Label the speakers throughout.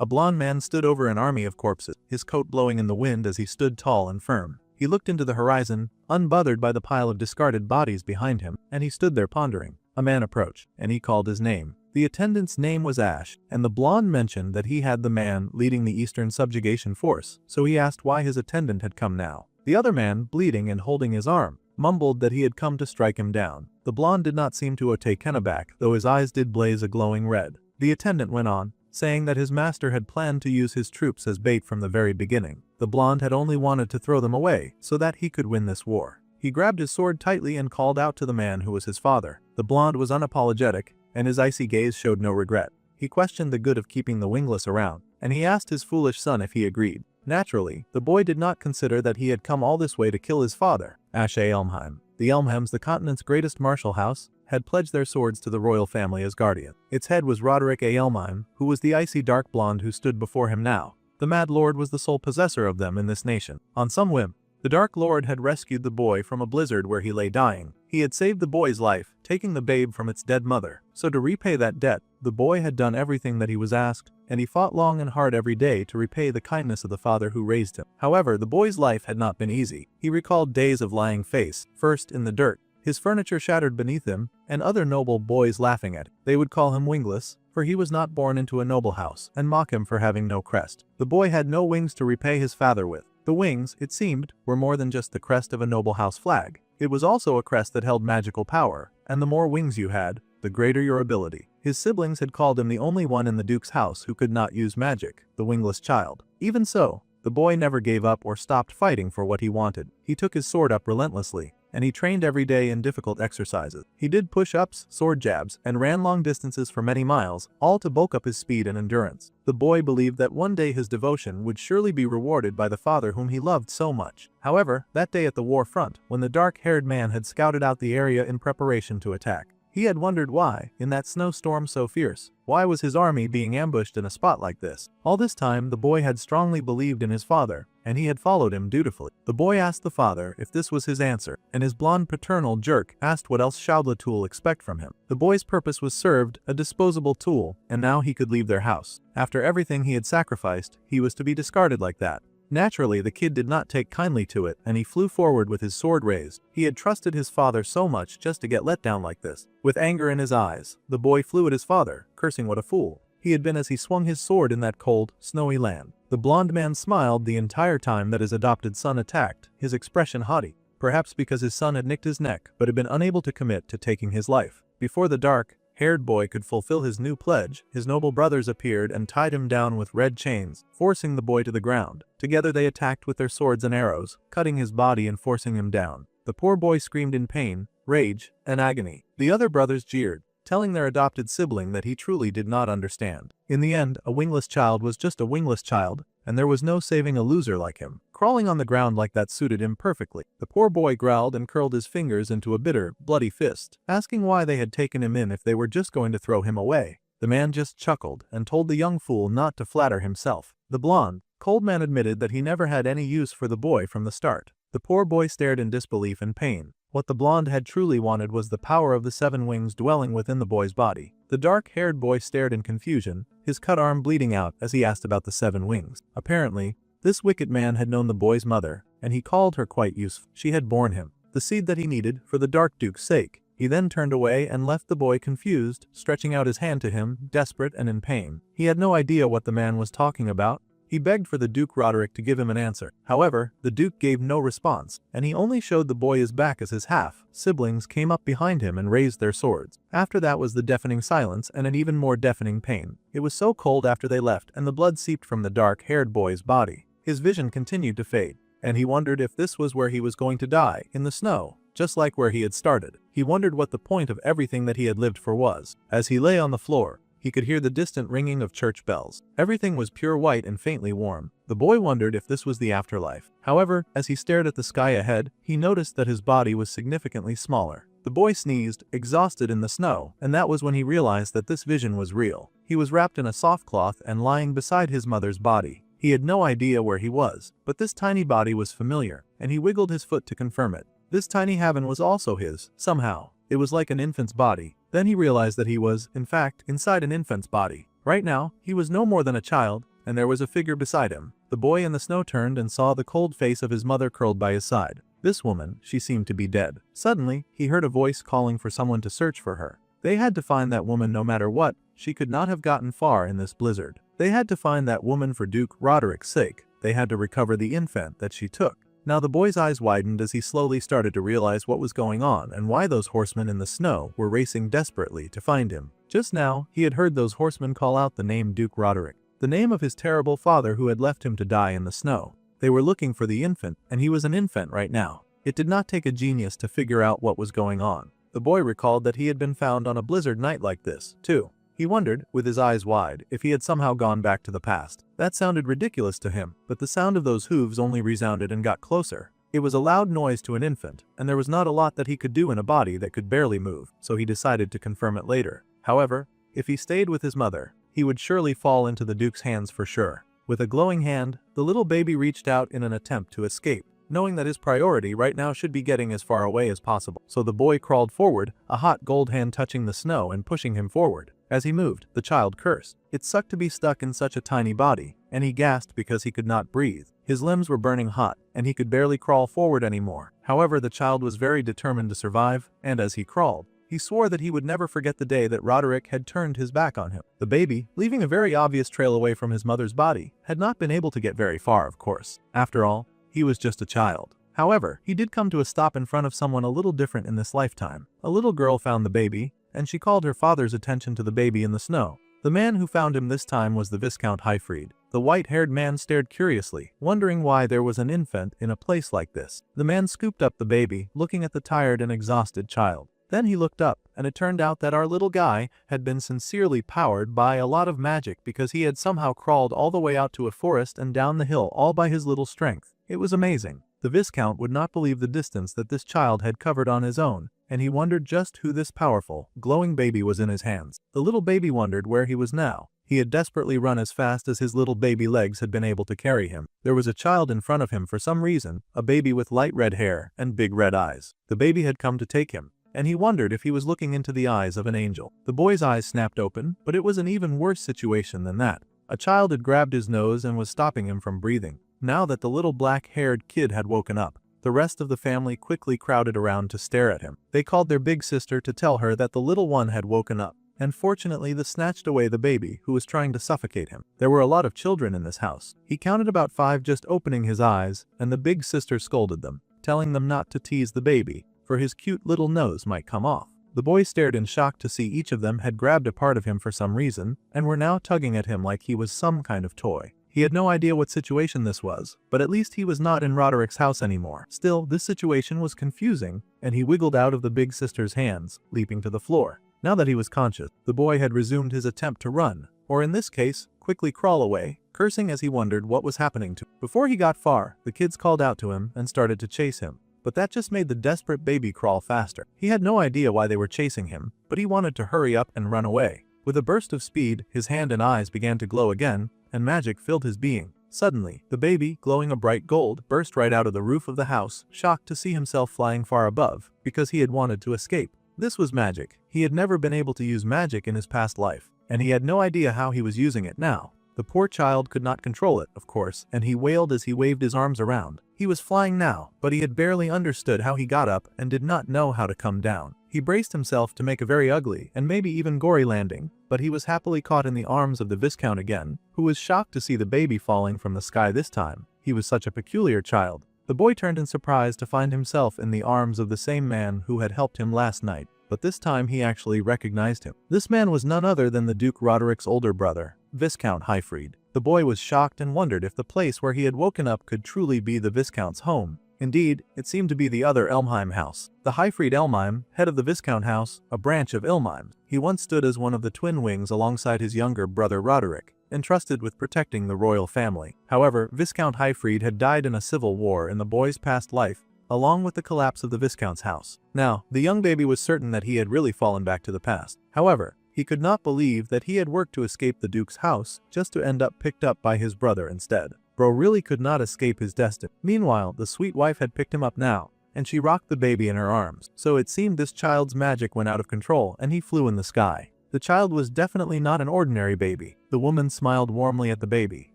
Speaker 1: A blond man stood over an army of corpses, his coat blowing in the wind as he stood tall and firm. He looked into the horizon, unbothered by the pile of discarded bodies behind him, and he stood there pondering. A man approached, and he called his name. The attendant's name was Ash, and the blonde mentioned that he had the man leading the Eastern Subjugation Force, so he asked why his attendant had come now. The other man, bleeding and holding his arm, mumbled that he had come to strike him down. The blonde did not seem to take Ken aback, though his eyes did blaze a glowing red. The attendant went on, saying that his master had planned to use his troops as bait from the very beginning. The blonde had only wanted to throw them away so that he could win this war. He grabbed his sword tightly and called out to the man who was his father. The blonde was unapologetic, and his icy gaze showed no regret. He questioned the good of keeping the wingless around, and he asked his foolish son if he agreed. Naturally, the boy did not consider that he had come all this way to kill his father. Ashe Elmheim. The Elmheims, the continent's greatest martial house, had pledged their swords to the royal family as guardian. Its head was Roderick A. Elmheim, who was the icy dark blonde who stood before him now. The Mad Lord was the sole possessor of them in this nation. On some whim, the Dark Lord had rescued the boy from a blizzard where he lay dying. He had saved the boy's life, taking the babe from its dead mother. So to repay that debt, the boy had done everything that he was asked, and he fought long and hard every day to repay the kindness of the father who raised him. However, the boy's life had not been easy. He recalled days of lying face, first in the dirt, his furniture shattered beneath him, and other noble boys laughing at him. They would call him wingless, for he was not born into a noble house, and mock him for having no crest. The boy had no wings to repay his father with. The wings, it seemed, were more than just the crest of a noble house flag. It was also a crest that held magical power, and the more wings you had, the greater your ability. His siblings had called him the only one in the Duke's house who could not use magic, the wingless child. Even so, the boy never gave up or stopped fighting for what he wanted. He took his sword up relentlessly, and he trained every day in difficult exercises. He did push-ups, sword jabs, and ran long distances for many miles, all to bulk up his speed and endurance. The boy believed that one day his devotion would surely be rewarded by the father whom he loved so much. However, that day at the war front, when the dark-haired man had scouted out the area in preparation to attack, he had wondered why, in that snowstorm so fierce, why was his army being ambushed in a spot like this? All this time, the boy had strongly believed in his father, and he had followed him dutifully. The boy asked the father if this was his answer, and his blonde paternal jerk asked what else shall the tool expect from him. The boy's purpose was served, a disposable tool, and now he could leave their house. After everything he had sacrificed, he was to be discarded like that. Naturally, the kid did not take kindly to it, and he flew forward with his sword raised. He had trusted his father so much just to get let down like this. With anger in his eyes, the boy flew at his father, cursing what a fool he had been as he swung his sword in that cold, snowy land. The blond man smiled the entire time that his adopted son attacked, his expression haughty, perhaps because his son had nicked his neck but had been unable to commit to taking his life. Before the dark-haired boy could fulfill his new pledge, his noble brothers appeared and tied him down with red chains, forcing the boy to the ground. Together they attacked with their swords and arrows, cutting his body and forcing him down. The poor boy screamed in pain, rage, and agony. The other brothers jeered, telling their adopted sibling that he truly did not understand. In the end, a wingless child was just a wingless child, and there was no saving a loser like him. Crawling on the ground like that suited him perfectly. The poor boy growled and curled his fingers into a bitter, bloody fist, asking why they had taken him in if they were just going to throw him away. The man just chuckled and told the young fool not to flatter himself. The blonde, cold man admitted that he never had any use for the boy from the start. The poor boy stared in disbelief and pain. What the blonde had truly wanted was the power of the 7 wings dwelling within the boy's body. The dark-haired boy stared in confusion, his cut arm bleeding out as he asked about the 7 wings. Apparently, this wicked man had known the boy's mother, and he called her quite useful. She had borne him the seed that he needed for the Dark Duke's sake. He then turned away and left the boy confused, stretching out his hand to him, desperate and in pain. He had no idea what the man was talking about. He begged for the Duke Roderick to give him an answer. However, the Duke gave no response, and he only showed the boy his back as his half-siblings came up behind him and raised their swords. After that was the deafening silence and an even more deafening pain. It was so cold after they left and the blood seeped from the dark-haired boy's body. His vision continued to fade, and he wondered if this was where he was going to die, in the snow, just like where he had started. He wondered what the point of everything that he had lived for was. As he lay on the floor, he could hear the distant ringing of church bells. Everything was pure white and faintly warm. The boy wondered if this was the afterlife. However, as he stared at the sky ahead, he noticed that his body was significantly smaller. The boy sneezed, exhausted in the snow, and that was when he realized that this vision was real. He was wrapped in a soft cloth and lying beside his mother's body. He had no idea where he was, but this tiny body was familiar, and he wiggled his foot to confirm it. This tiny heaven was also his, somehow. It was like an infant's body. Then he realized that he was, in fact, inside an infant's body. Right now, he was no more than a child, and there was a figure beside him. The boy in the snow turned and saw the cold face of his mother curled by his side. This woman, she seemed to be dead. Suddenly, he heard a voice calling for someone to search for her. They had to find that woman no matter what. She could not have gotten far in this blizzard. They had to find that woman for Duke Roderick's sake. They had to recover the infant that she took. Now the boy's eyes widened as he slowly started to realize what was going on and why those horsemen in the snow were racing desperately to find him. Just now, he had heard those horsemen call out the name Duke Roderick, the name of his terrible father who had left him to die in the snow. They were looking for the infant, and he was an infant right now. It did not take a genius to figure out what was going on. The boy recalled that he had been found on a blizzard night like this, too. He wondered, with his eyes wide, if he had somehow gone back to the past. That sounded ridiculous to him, but the sound of those hooves only resounded and got closer. It was a loud noise to an infant, and there was not a lot that he could do in a body that could barely move, so he decided to confirm it later. However, if he stayed with his mother, he would surely fall into the Duke's hands for sure. With a glowing hand, the little baby reached out in an attempt to escape, knowing that his priority right now should be getting as far away as possible. So the boy crawled forward, a hot gold hand touching the snow and pushing him forward. As he moved, the child cursed. It sucked to be stuck in such a tiny body, and he gasped because he could not breathe. His limbs were burning hot, and he could barely crawl forward anymore. However, the child was very determined to survive, and as he crawled, he swore that he would never forget the day that Roderick had turned his back on him. The baby, leaving a very obvious trail away from his mother's body, had not been able to get very far, of course. After all, he was just a child. However, he did come to a stop in front of someone a little different in this lifetime. A little girl found the baby, and she called her father's attention to the baby in the snow. The man who found him this time was the Viscount Highfried. The white-haired man stared curiously, wondering why there was an infant in a place like this. The man scooped up the baby, looking at the tired and exhausted child. Then he looked up, and it turned out that our little guy had been sincerely powered by a lot of magic because he had somehow crawled all the way out to a forest and down the hill all by his little strength. It was amazing. The Viscount would not believe the distance that this child had covered on his own, and he wondered just who this powerful, glowing baby was in his hands. The little baby wondered where he was now. He had desperately run as fast as his little baby legs had been able to carry him. There was a child in front of him for some reason, a baby with light red hair and big red eyes. The baby had come to take him, and he wondered if he was looking into the eyes of an angel. The boy's eyes snapped open, but it was an even worse situation than that. A child had grabbed his nose and was stopping him from breathing. Now that the little black-haired kid had woken up, the rest of the family quickly crowded around to stare at him. They called their big sister to tell her that the little one had woken up, and fortunately they snatched away the baby who was trying to suffocate him. There were a lot of children in this house. He counted about 5 just opening his eyes, and the big sister scolded them, telling them not to tease the baby, for his cute little nose might come off. The boy stared in shock to see each of them had grabbed a part of him for some reason, and were now tugging at him like he was some kind of toy. He had no idea what situation this was, but at least he was not in Roderick's house anymore. Still, this situation was confusing, and he wiggled out of the big sister's hands, leaping to the floor. Now that he was conscious, the boy had resumed his attempt to run, or in this case, quickly crawl away, cursing as he wondered what was happening to him. Before he got far, the kids called out to him and started to chase him. But that just made the desperate baby crawl faster. He had no idea why they were chasing him, but he wanted to hurry up and run away. With a burst of speed, his hand and eyes began to glow again, and magic filled his being. Suddenly, the baby, glowing a bright gold, burst right out of the roof of the house, shocked to see himself flying far above, because he had wanted to escape. This was magic. He had never been able to use magic in his past life, and he had no idea how he was using it now. The poor child could not control it, of course, and he wailed as he waved his arms around. He was flying now, but he had barely understood how he got up and did not know how to come down. He braced himself to make a very ugly and maybe even gory landing, but he was happily caught in the arms of the Viscount again, who was shocked to see the baby falling from the sky this time. He was such a peculiar child. The boy turned in surprise to find himself in the arms of the same man who had helped him last night, but this time he actually recognized him. This man was none other than the Duke Roderick's older brother, Viscount Highfried. The boy was shocked and wondered if the place where he had woken up could truly be the Viscount's home. Indeed, it seemed to be the other Elmheim house. The Highfried Elmheim, head of the Viscount house, a branch of Elmheim. He once stood as one of the twin wings alongside his younger brother Roderick, entrusted with protecting the royal family. However, Viscount Highfried had died in a civil war in the boy's past life, along with the collapse of the Viscount's house. Now, the young baby was certain that he had really fallen back to the past. However, he could not believe that he had worked to escape the Duke's house just to end up picked up by his brother instead. Bro really could not escape his destiny. Meanwhile, the sweet wife had picked him up now, and she rocked the baby in her arms. So it seemed this child's magic went out of control and he flew in the sky. The child was definitely not an ordinary baby. The woman smiled warmly at the baby,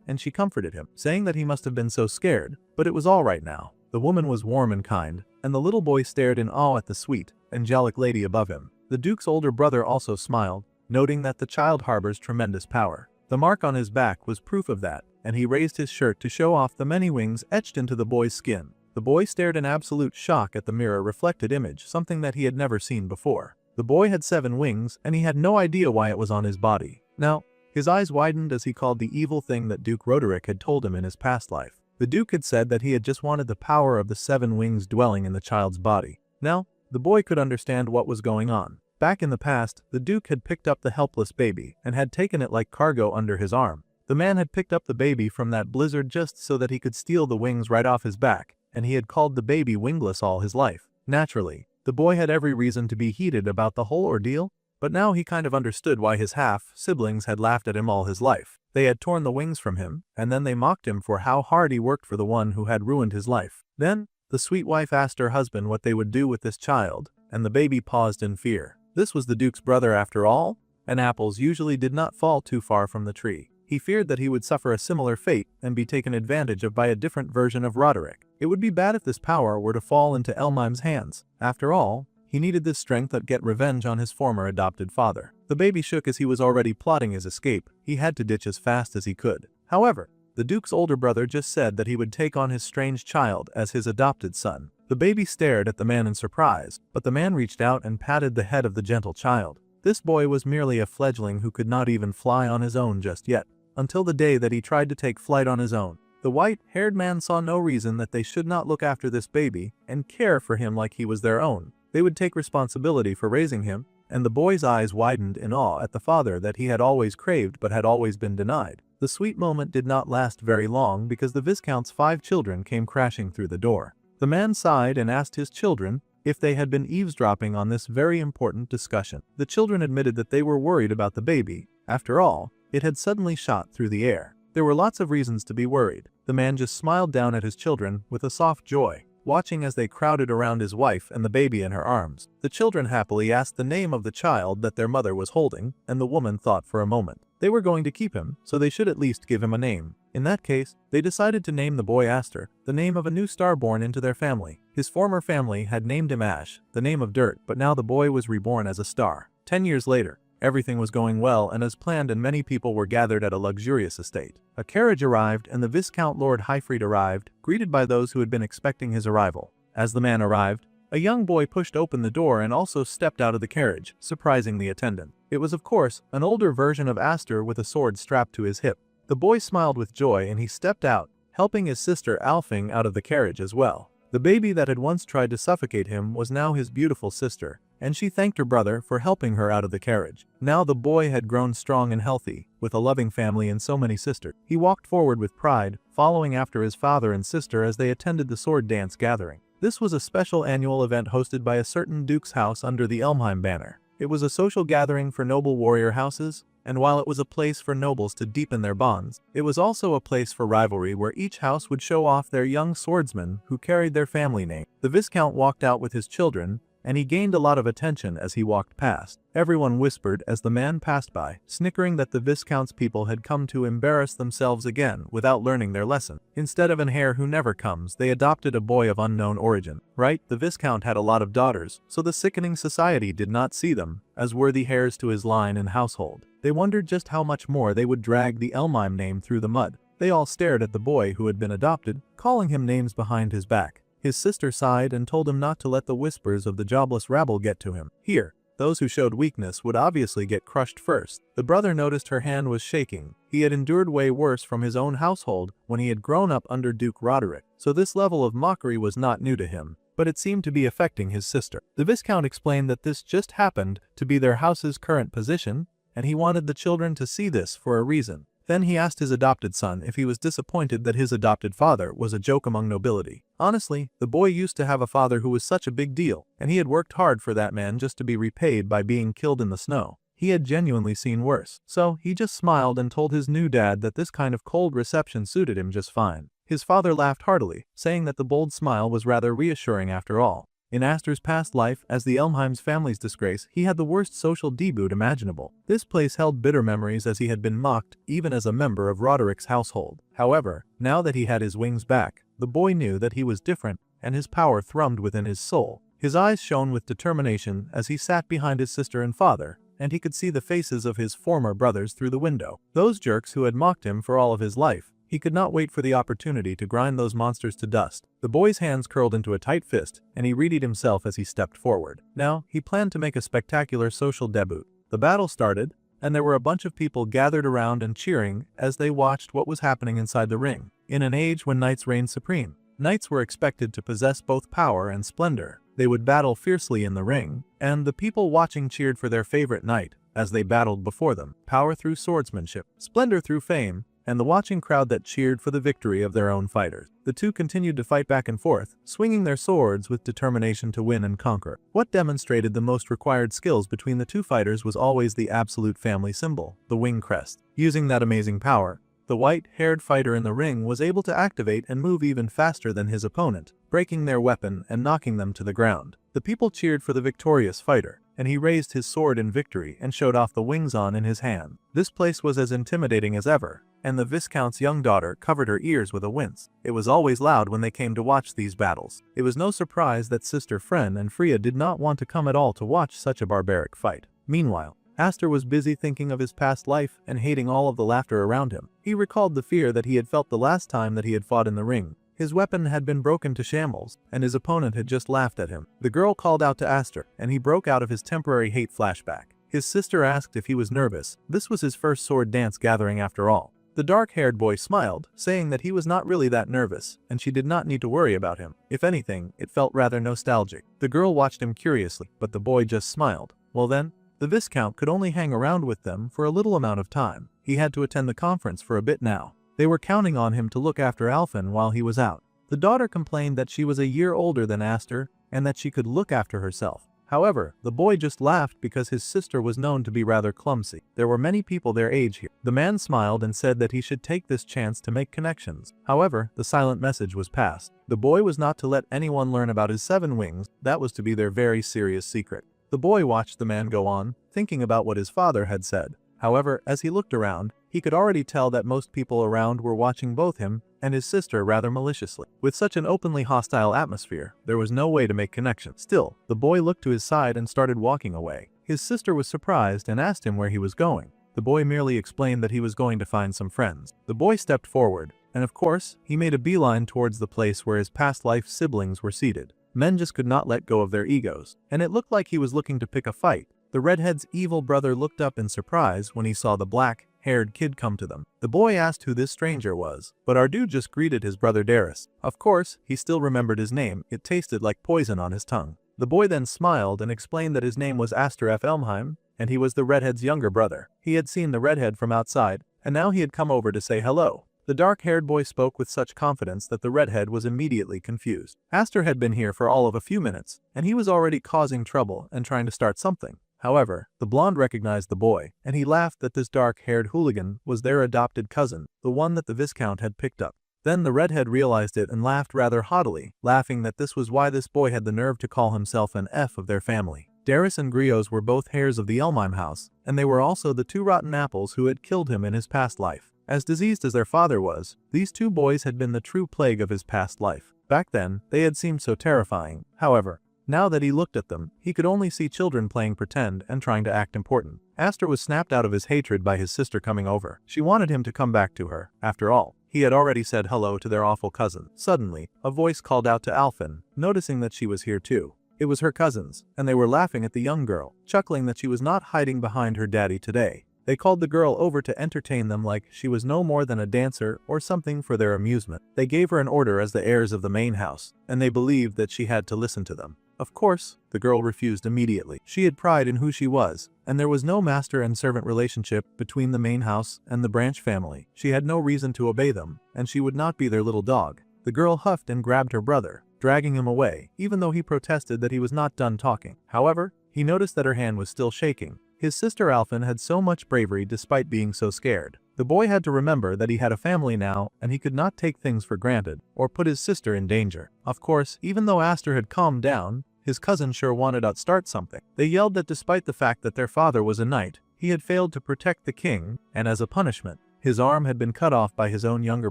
Speaker 1: and she comforted him, saying that he must have been so scared, but it was all right now. The woman was warm and kind, and the little boy stared in awe at the sweet, angelic lady above him. The Duke's older brother also smiled, noting that the child harbors tremendous power. The mark on his back was proof of that, and he raised his shirt to show off the many wings etched into the boy's skin. The boy stared in absolute shock at the mirror-reflected image, something that he had never seen before. The boy had 7 wings, and he had no idea why it was on his body. Now, his eyes widened as he called the evil thing that Duke Roderick had told him in his past life. The Duke had said that he had just wanted the power of the 7 wings dwelling in the child's body. Now, the boy could understand what was going on. Back in the past, the Duke had picked up the helpless baby and had taken it like cargo under his arm. The man had picked up the baby from that blizzard just so that he could steal the wings right off his back, and he had called the baby wingless all his life. Naturally, the boy had every reason to be heated about the whole ordeal, but now he kind of understood why his half-siblings had laughed at him all his life. They had torn the wings from him, and then they mocked him for how hard he worked for the one who had ruined his life. Then, the sweet wife asked her husband what they would do with this child, and the baby paused in fear. This was the Duke's brother after all, and apples usually did not fall too far from the tree. He feared that he would suffer a similar fate and be taken advantage of by a different version of Roderick. It would be bad if this power were to fall into Elmime's hands. After all, he needed this strength to get revenge on his former adopted father. The baby shook as he was already plotting his escape. He had to ditch as fast as he could. However, the Duke's older brother just said that he would take on his strange child as his adopted son. The baby stared at the man in surprise, but the man reached out and patted the head of the gentle child. This boy was merely a fledgling who could not even fly on his own just yet, until the day that he tried to take flight on his own. The white-haired man saw no reason that they should not look after this baby and care for him like he was their own. They would take responsibility for raising him, and the boy's eyes widened in awe at the father that he had always craved but had always been denied. The sweet moment did not last very long because the Viscount's 5 children came crashing through the door. The man sighed and asked his children if they had been eavesdropping on this very important discussion. The children admitted that they were worried about the baby. After all, it had suddenly shot through the air. There were lots of reasons to be worried. The man just smiled down at his children with a soft joy, watching as they crowded around his wife and the baby in her arms. The children happily asked the name of the child that their mother was holding, and the woman thought for a moment. They were going to keep him, so they should at least give him a name. In that case, they decided to name the boy Aster, the name of a new star born into their family. His former family had named him Ash, the name of dirt, but now the boy was reborn as a star. 10 years later, everything was going well and as planned, and many people were gathered at a luxurious estate. A carriage arrived and the Viscount Lord Highfried arrived, greeted by those who had been expecting his arrival. As the man arrived, a young boy pushed open the door and also stepped out of the carriage, surprising the attendant. It was, of course, an older version of Aster with a sword strapped to his hip. The boy smiled with joy and he stepped out, helping his sister Alfing out of the carriage as well. The baby that had once tried to suffocate him was now his beautiful sister, and she thanked her brother for helping her out of the carriage. Now the boy had grown strong and healthy, with a loving family and so many sisters. He walked forward with pride, following after his father and sister as they attended the sword dance gathering. This was a special annual event hosted by a certain duke's house under the Elmheim banner. It was a social gathering for noble warrior houses, and while it was a place for nobles to deepen their bonds, it was also a place for rivalry where each house would show off their young swordsmen who carried their family name. The Viscount walked out with his children, and he gained a lot of attention as he walked past. Everyone whispered as the man passed by, snickering that the Viscount's people had come to embarrass themselves again without learning their lesson. Instead of an heir who never comes, they adopted a boy of unknown origin. Right, the Viscount had a lot of daughters, so the sickening society did not see them as worthy heirs to his line and household. They wondered just how much more they would drag the Elmheim name through the mud. They all stared at the boy who had been adopted, calling him names behind his back. His sister sighed and told him not to let the whispers of the jobless rabble get to him. Here, those who showed weakness would obviously get crushed first. The brother noticed her hand was shaking. He had endured way worse from his own household when he had grown up under Duke Roderick, so this level of mockery was not new to him, but it seemed to be affecting his sister. The Viscount explained that this just happened to be their house's current position, and he wanted the children to see this for a reason. Then he asked his adopted son if he was disappointed that his adopted father was a joke among nobility. Honestly, the boy used to have a father who was such a big deal, and he had worked hard for that man just to be repaid by being killed in the snow. He had genuinely seen worse, so he just smiled and told his new dad that this kind of cold reception suited him just fine. His father laughed heartily, saying that the bold smile was rather reassuring after all. In Astor's past life, as the Elmheim's family's disgrace, he had the worst social debut imaginable. This place held bitter memories as he had been mocked, even as a member of Roderick's household. However, now that he had his wings back, the boy knew that he was different, and his power thrummed within his soul. His eyes shone with determination as he sat behind his sister and father, and he could see the faces of his former brothers through the window. Those jerks who had mocked him for all of his life. He could not wait for the opportunity to grind those monsters to dust. The boy's hands curled into a tight fist, and he readied himself as he stepped forward. Now, he planned to make a spectacular social debut. The battle started, and there were a bunch of people gathered around and cheering as they watched what was happening inside the ring. In an age when knights reigned supreme, knights were expected to possess both power and splendor. They would battle fiercely in the ring, and the people watching cheered for their favorite knight as they battled before them. Power through swordsmanship, splendor through fame, and the watching crowd that cheered for the victory of their own fighters. The two continued to fight back and forth, swinging their swords with determination to win and conquer. What demonstrated the most required skills between the two fighters was always the absolute family symbol, the wing crest. Using that amazing power, the white-haired fighter in the ring was able to activate and move even faster than his opponent, breaking their weapon and knocking them to the ground. The people cheered for the victorious fighter, and he raised his sword in victory and showed off the wings on in his hand. This place was as intimidating as ever, and the Viscount's young daughter covered her ears with a wince. It was always loud when they came to watch these battles. It was no surprise that Sister Fren and Freya did not want to come at all to watch such a barbaric fight. Meanwhile, Astor was busy thinking of his past life and hating all of the laughter around him. He recalled the fear that he had felt the last time that he had fought in the ring. His weapon had been broken to shambles, and his opponent had just laughed at him. The girl called out to Astor, and he broke out of his temporary hate flashback. His sister asked if he was nervous. This was his first sword dance gathering after all. The dark-haired boy smiled, saying that he was not really that nervous, and she did not need to worry about him. If anything, it felt rather nostalgic. The girl watched him curiously, but the boy just smiled. Well then, the Viscount could only hang around with them for a little amount of time. He had to attend the conference for a bit now. They were counting on him to look after Alphen while he was out. The daughter complained that she was a year older than Astor and that she could look after herself. However, the boy just laughed because his sister was known to be rather clumsy. There were many people their age here. The man smiled and said that he should take this chance to make connections. However, the silent message was passed. The boy was not to let anyone learn about his 7 wings. That was to be their very serious secret. The boy watched the man go on, thinking about what his father had said. However, as he looked around, he could already tell that most people around were watching both him and his sister rather maliciously. With such an openly hostile atmosphere, there was no way to make connection. Still, the boy looked to his side and started walking away. His sister was surprised and asked him where he was going. The boy merely explained that he was going to find some friends. The boy stepped forward, and of course, he made a beeline towards the place where his past life siblings were seated. Men just could not let go of their egos, and it looked like he was looking to pick a fight. The redhead's evil brother looked up in surprise when he saw the black-haired kid come to them. The boy asked who this stranger was, but Ardu just greeted his brother Darius. Of course, he still remembered his name. It tasted like poison on his tongue. The boy then smiled and explained that his name was Astor F. Elmheim, and he was the redhead's younger brother. He had seen the redhead from outside, and now he had come over to say hello. The dark-haired boy spoke with such confidence that the redhead was immediately confused. Astor had been here for all of a few minutes, and he was already causing trouble and trying to start something. However, the blonde recognized the boy, and he laughed that this dark-haired hooligan was their adopted cousin, the one that the Viscount had picked up. Then the redhead realized it and laughed rather haughtily, laughing that this was why this boy had the nerve to call himself an F of their family. Darius and Grios were both heirs of the Elmheim house, and they were also the 2 rotten apples who had killed him in his past life. As diseased as their father was, these 2 boys had been the true plague of his past life. Back then, they had seemed so terrifying. However, now that he looked at them, he could only see children playing pretend and trying to act important. Astor was snapped out of his hatred by his sister coming over. She wanted him to come back to her. After all, he had already said hello to their awful cousin. Suddenly, a voice called out to Alphen, noticing that she was here too. It was her cousins, and they were laughing at the young girl, chuckling that she was not hiding behind her daddy today. They called the girl over to entertain them like she was no more than a dancer or something for their amusement. They gave her an order as the heirs of the main house, and they believed that she had to listen to them. Of course, the girl refused immediately. She had pride in who she was, and there was no master and servant relationship between the main house and the branch family. She had no reason to obey them, and she would not be their little dog. The girl huffed and grabbed her brother, dragging him away, even though he protested that he was not done talking. However, he noticed that her hand was still shaking. His sister Alphen had so much bravery despite being so scared. The boy had to remember that he had a family now and he could not take things for granted or put his sister in danger. Of course, even though Astor had calmed down, his cousin sure wanted to start something. They yelled that despite the fact that their father was a knight, he had failed to protect the king, and as a punishment, his arm had been cut off by his own younger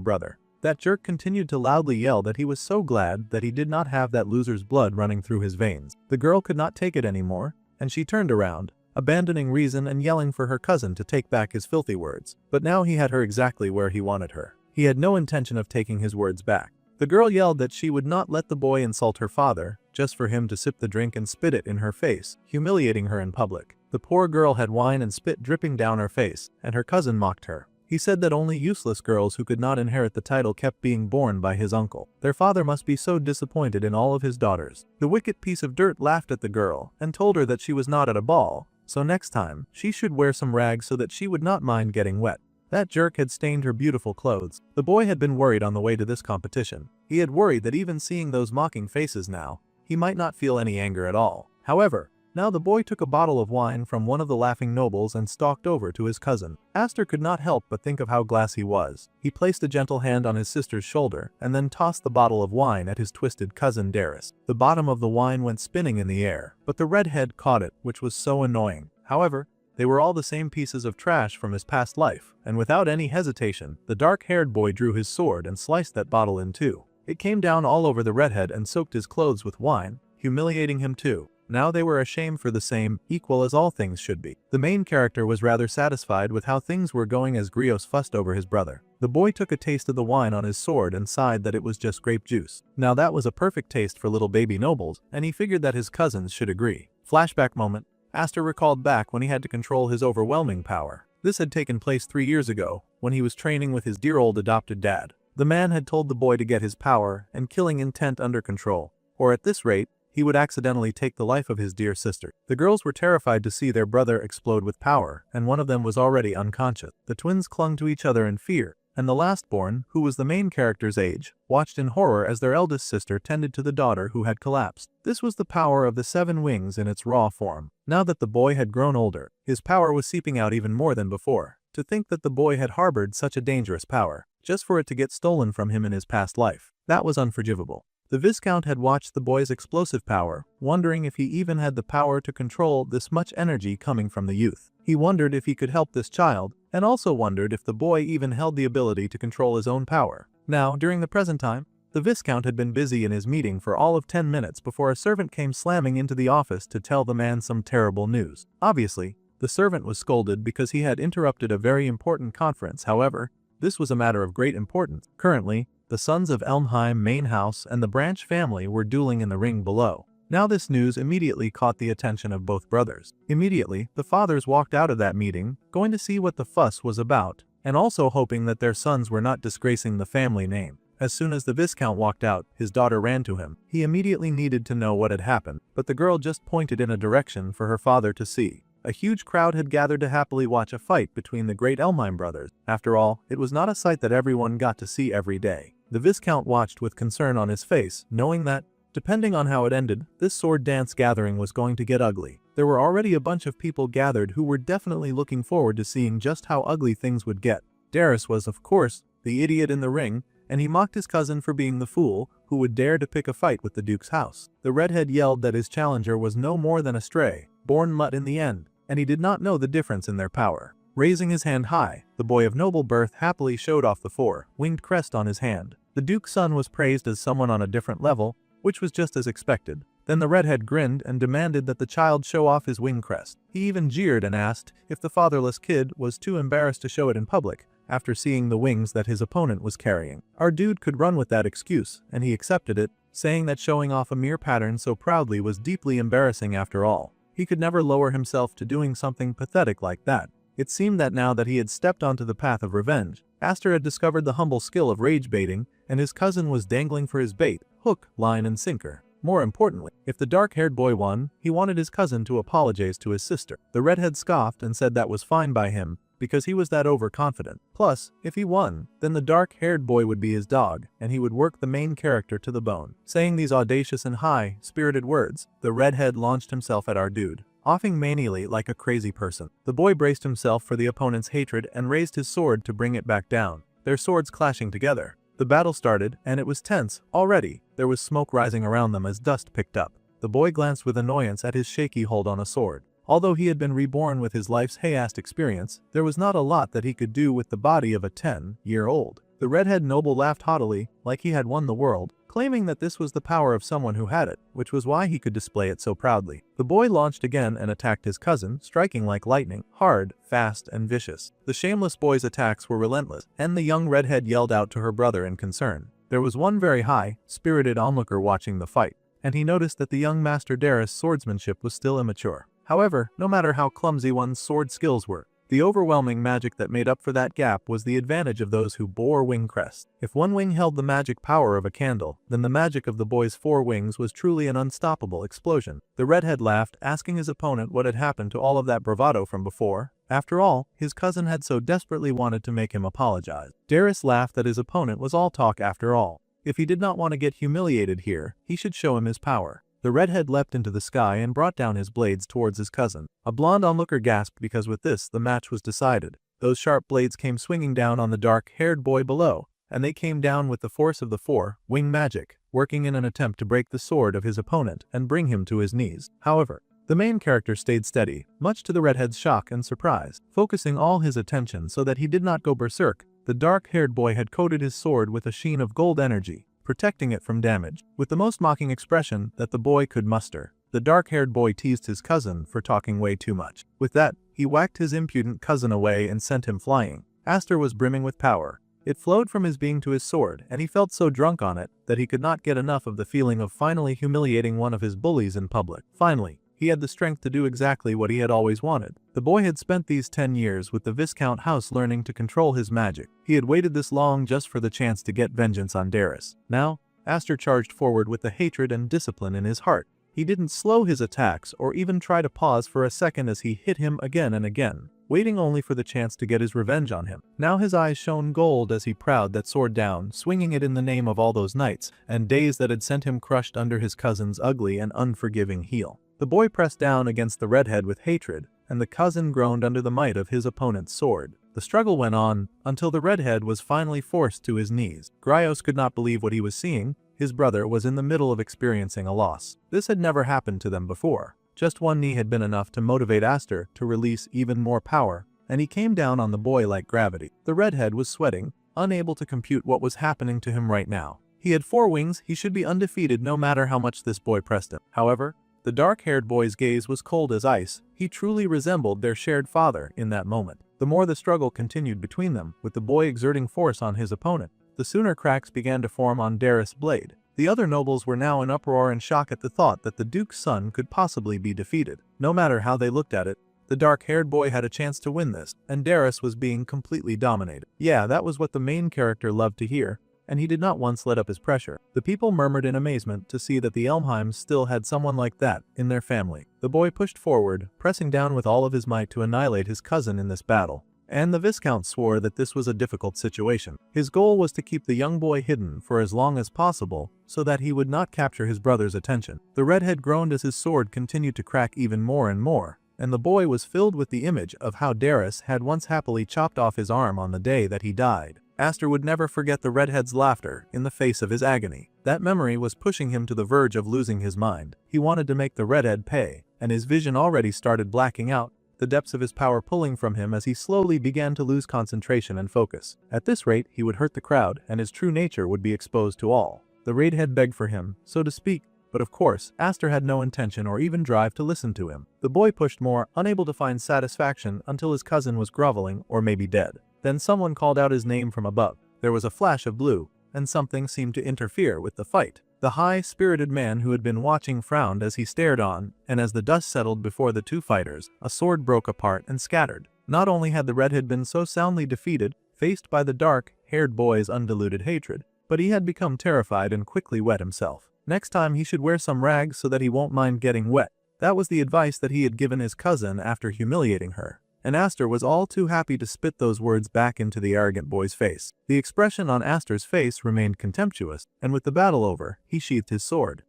Speaker 1: brother. That jerk continued to loudly yell that he was so glad that he did not have that loser's blood running through his veins. The girl could not take it anymore, and she turned around, abandoning reason and yelling for her cousin to take back his filthy words. But now he had her exactly where he wanted her. He had no intention of taking his words back. The girl yelled that she would not let the boy insult her father, just for him to sip the drink and spit it in her face, humiliating her in public. The poor girl had wine and spit dripping down her face, and her cousin mocked her. He said that only useless girls who could not inherit the title kept being born by his uncle. Their father must be so disappointed in all of his daughters. The wicked piece of dirt laughed at the girl and told her that she was not at a ball, so next time, she should wear some rags so that she would not mind getting wet. That jerk had stained her beautiful clothes. The boy had been worried on the way to this competition. He had worried that even seeing those mocking faces now, he might not feel any anger at all. However, now the boy took a bottle of wine from one of the laughing nobles and stalked over to his cousin. Aster could not help but think of how glass he was. He placed a gentle hand on his sister's shoulder and then tossed the bottle of wine at his twisted cousin Darius. The bottom of the wine went spinning in the air, but the redhead caught it, which was so annoying. However, they were all the same pieces of trash from his past life, and without any hesitation, the dark-haired boy drew his sword and sliced that bottle in two. It came down all over the redhead and soaked his clothes with wine, humiliating him too. Now they were ashamed for the same, equal as all things should be. The main character was rather satisfied with how things were going as Grios fussed over his brother. The boy took a taste of the wine on his sword and sighed that it was just grape juice. Now that was a perfect taste for little baby nobles, and he figured that his cousins should agree. Flashback moment. Aster recalled back when he had to control his overwhelming power. This had taken place 3 years ago, when he was training with his dear old adopted dad. The man had told the boy to get his power and killing intent under control, or at this rate, he would accidentally take the life of his dear sister. The girls were terrified to see their brother explode with power, and one of them was already unconscious. The twins clung to each other in fear, and the last-born, who was the main character's age, watched in horror as their eldest sister tended to the daughter who had collapsed. This was the power of the 7 wings in its raw form. Now that the boy had grown older, his power was seeping out even more than before. To think that the boy had harbored such a dangerous power, just for it to get stolen from him in his past life, that was unforgivable. The Viscount had watched the boy's explosive power, wondering if he even had the power to control this much energy coming from the youth. He wondered if he could help this child, and also wondered if the boy even held the ability to control his own power. Now, during the present time, the Viscount had been busy in his meeting for all of 10 minutes before a servant came slamming into the office to tell the man some terrible news. Obviously, the servant was scolded because he had interrupted a very important conference. However, this was a matter of great importance. Currently, the sons of Elmheim main house and the Branch family were dueling in the ring below. Now this news immediately caught the attention of both brothers. Immediately, the fathers walked out of that meeting, going to see what the fuss was about, and also hoping that their sons were not disgracing the family name. As soon as the Viscount walked out, his daughter ran to him. He immediately needed to know what had happened, but the girl just pointed in a direction for her father to see. A huge crowd had gathered to happily watch a fight between the great Elmheim brothers. After all, it was not a sight that everyone got to see every day. The Viscount watched with concern on his face, knowing that, depending on how it ended, this sword dance gathering was going to get ugly. There were already a bunch of people gathered who were definitely looking forward to seeing just how ugly things would get. Darius was, of course, the idiot in the ring, and he mocked his cousin for being the fool who would dare to pick a fight with the Duke's house. The redhead yelled that his challenger was no more than a stray, born mutt in the end, and he did not know the difference in their power. Raising his hand high, the boy of noble birth happily showed off the 4-winged crest on his hand. The Duke's son was praised as someone on a different level, which was just as expected. Then the redhead grinned and demanded that the child show off his wing crest. He even jeered and asked if the fatherless kid was too embarrassed to show it in public after seeing the wings that his opponent was carrying. Our dude could run with that excuse, and he accepted it, saying that showing off a mere pattern so proudly was deeply embarrassing after all. He could never lower himself to doing something pathetic like that. It seemed that now that he had stepped onto the path of revenge, Aster had discovered the humble skill of rage baiting, and his cousin was dangling for his bait, hook, line, and sinker. More importantly, if the dark-haired boy won, he wanted his cousin to apologize to his sister. The redhead scoffed and said that was fine by him, because he was that overconfident. Plus, if he won, then the dark-haired boy would be his dog, and he would work the main character to the bone. Saying these audacious and high-spirited words, the redhead launched himself at our dude, offing manially like a crazy person. The boy braced himself for the opponent's hatred and raised his sword to bring it back down, their swords clashing together. The battle started, and it was tense. Already, there was smoke rising around them as dust picked up. The boy glanced with annoyance at his shaky hold on a sword. Although he had been reborn with his life's hayast experience, there was not a lot that he could do with the body of a 10-year-old. The redhead noble laughed haughtily, like he had won the world, claiming that this was the power of someone who had it, which was why he could display it so proudly. The boy launched again and attacked his cousin, striking like lightning, hard, fast, and vicious. The shameless boy's attacks were relentless, and the young redhead yelled out to her brother in concern. There was one very high, spirited onlooker watching the fight, and he noticed that the young Master Darius' swordsmanship was still immature. However, no matter how clumsy one's sword skills were, the overwhelming magic that made up for that gap was the advantage of those who bore wing crests. If one wing held the magic power of a candle, then the magic of the boy's 4 wings was truly an unstoppable explosion. The redhead laughed, asking his opponent what had happened to all of that bravado from before. After all, his cousin had so desperately wanted to make him apologize. Darius laughed that his opponent was all talk after all. If he did not want to get humiliated here, he should show him his power. The redhead leapt into the sky and brought down his blades towards his cousin. A blonde onlooker gasped because with this the match was decided. Those sharp blades came swinging down on the dark-haired boy below, and they came down with the force of the 4-wing magic, working in an attempt to break the sword of his opponent and bring him to his knees. However, the main character stayed steady, much to the redhead's shock and surprise, focusing all his attention so that he did not go berserk. The dark-haired boy had coated his sword with a sheen of gold energy, protecting it from damage. With the most mocking expression that the boy could muster, the dark-haired boy teased his cousin for talking way too much. With that, he whacked his impudent cousin away and sent him flying. Aster was brimming with power. It flowed from his being to his sword, and he felt so drunk on it that he could not get enough of the feeling of finally humiliating one of his bullies in public. Finally, he had the strength to do exactly what he had always wanted. The boy had spent these 10 years with the Viscount house learning to control his magic. He had waited this long just for the chance to get vengeance on Darius. Now, Aster charged forward with the hatred and discipline in his heart. He didn't slow his attacks or even try to pause for a second as he hit him again and again, waiting only for the chance to get his revenge on him. Now his eyes shone gold as he prowled that sword down, swinging it in the name of all those nights and days that had sent him crushed under his cousin's ugly and unforgiving heel. The boy pressed down against the redhead with hatred, and the cousin groaned under the might of his opponent's sword. The struggle went on until the redhead was finally forced to his knees. Grios could not believe what he was seeing. His brother was in the middle of experiencing a loss. This had never happened to them before. Just one knee had been enough to motivate Aster to release even more power, and he came down on the boy like gravity. The redhead was sweating, unable to compute what was happening to him right now. He had 4 wings, he should be undefeated no matter how much this boy pressed him. However, the dark-haired boy's gaze was cold as ice. He truly resembled their shared father in that moment. The more the struggle continued between them, with the boy exerting force on his opponent, the sooner cracks began to form on Darius' blade. The other nobles were now in uproar and shock at the thought that the Duke's son could possibly be defeated. No matter how they looked at it, the dark-haired boy had a chance to win this, and Darius was being completely dominated. Yeah, that was what the main character loved to hear, and he did not once let up his pressure. The people murmured in amazement to see that the Elmheims still had someone like that in their family. The boy pushed forward, pressing down with all of his might to annihilate his cousin in this battle. And the Viscount swore that this was a difficult situation. His goal was to keep the young boy hidden for as long as possible so that he would not capture his brother's attention. The redhead groaned as his sword continued to crack even more and more, and the boy was filled with the image of how Darius had once happily chopped off his arm on the day that he died. Aster would never forget the redhead's laughter in the face of his agony. That memory was pushing him to the verge of losing his mind. He wanted to make the redhead pay, and his vision already started blacking out, the depths of his power pulling from him as he slowly began to lose concentration and focus. At this rate, he would hurt the crowd, and his true nature would be exposed to all. The redhead begged for him, so to speak, but of course, Aster had no intention or even drive to listen to him. The boy pushed more, unable to find satisfaction until his cousin was groveling or maybe dead. Then someone called out his name from above. There was a flash of blue, and something seemed to interfere with the fight. The high-spirited man who had been watching frowned as he stared on, and as the dust settled before the two fighters, a sword broke apart and scattered. Not only had the redhead been so soundly defeated, faced by the dark-haired boy's undiluted hatred, but he had become terrified and quickly wet himself. Next time he should wear some rags so that he won't mind getting wet. That was the advice that he had given his cousin after humiliating her. And Aster was all too happy to spit those words back into the arrogant boy's face. The expression on Aster's face remained contemptuous, and with the battle over, he sheathed his sword.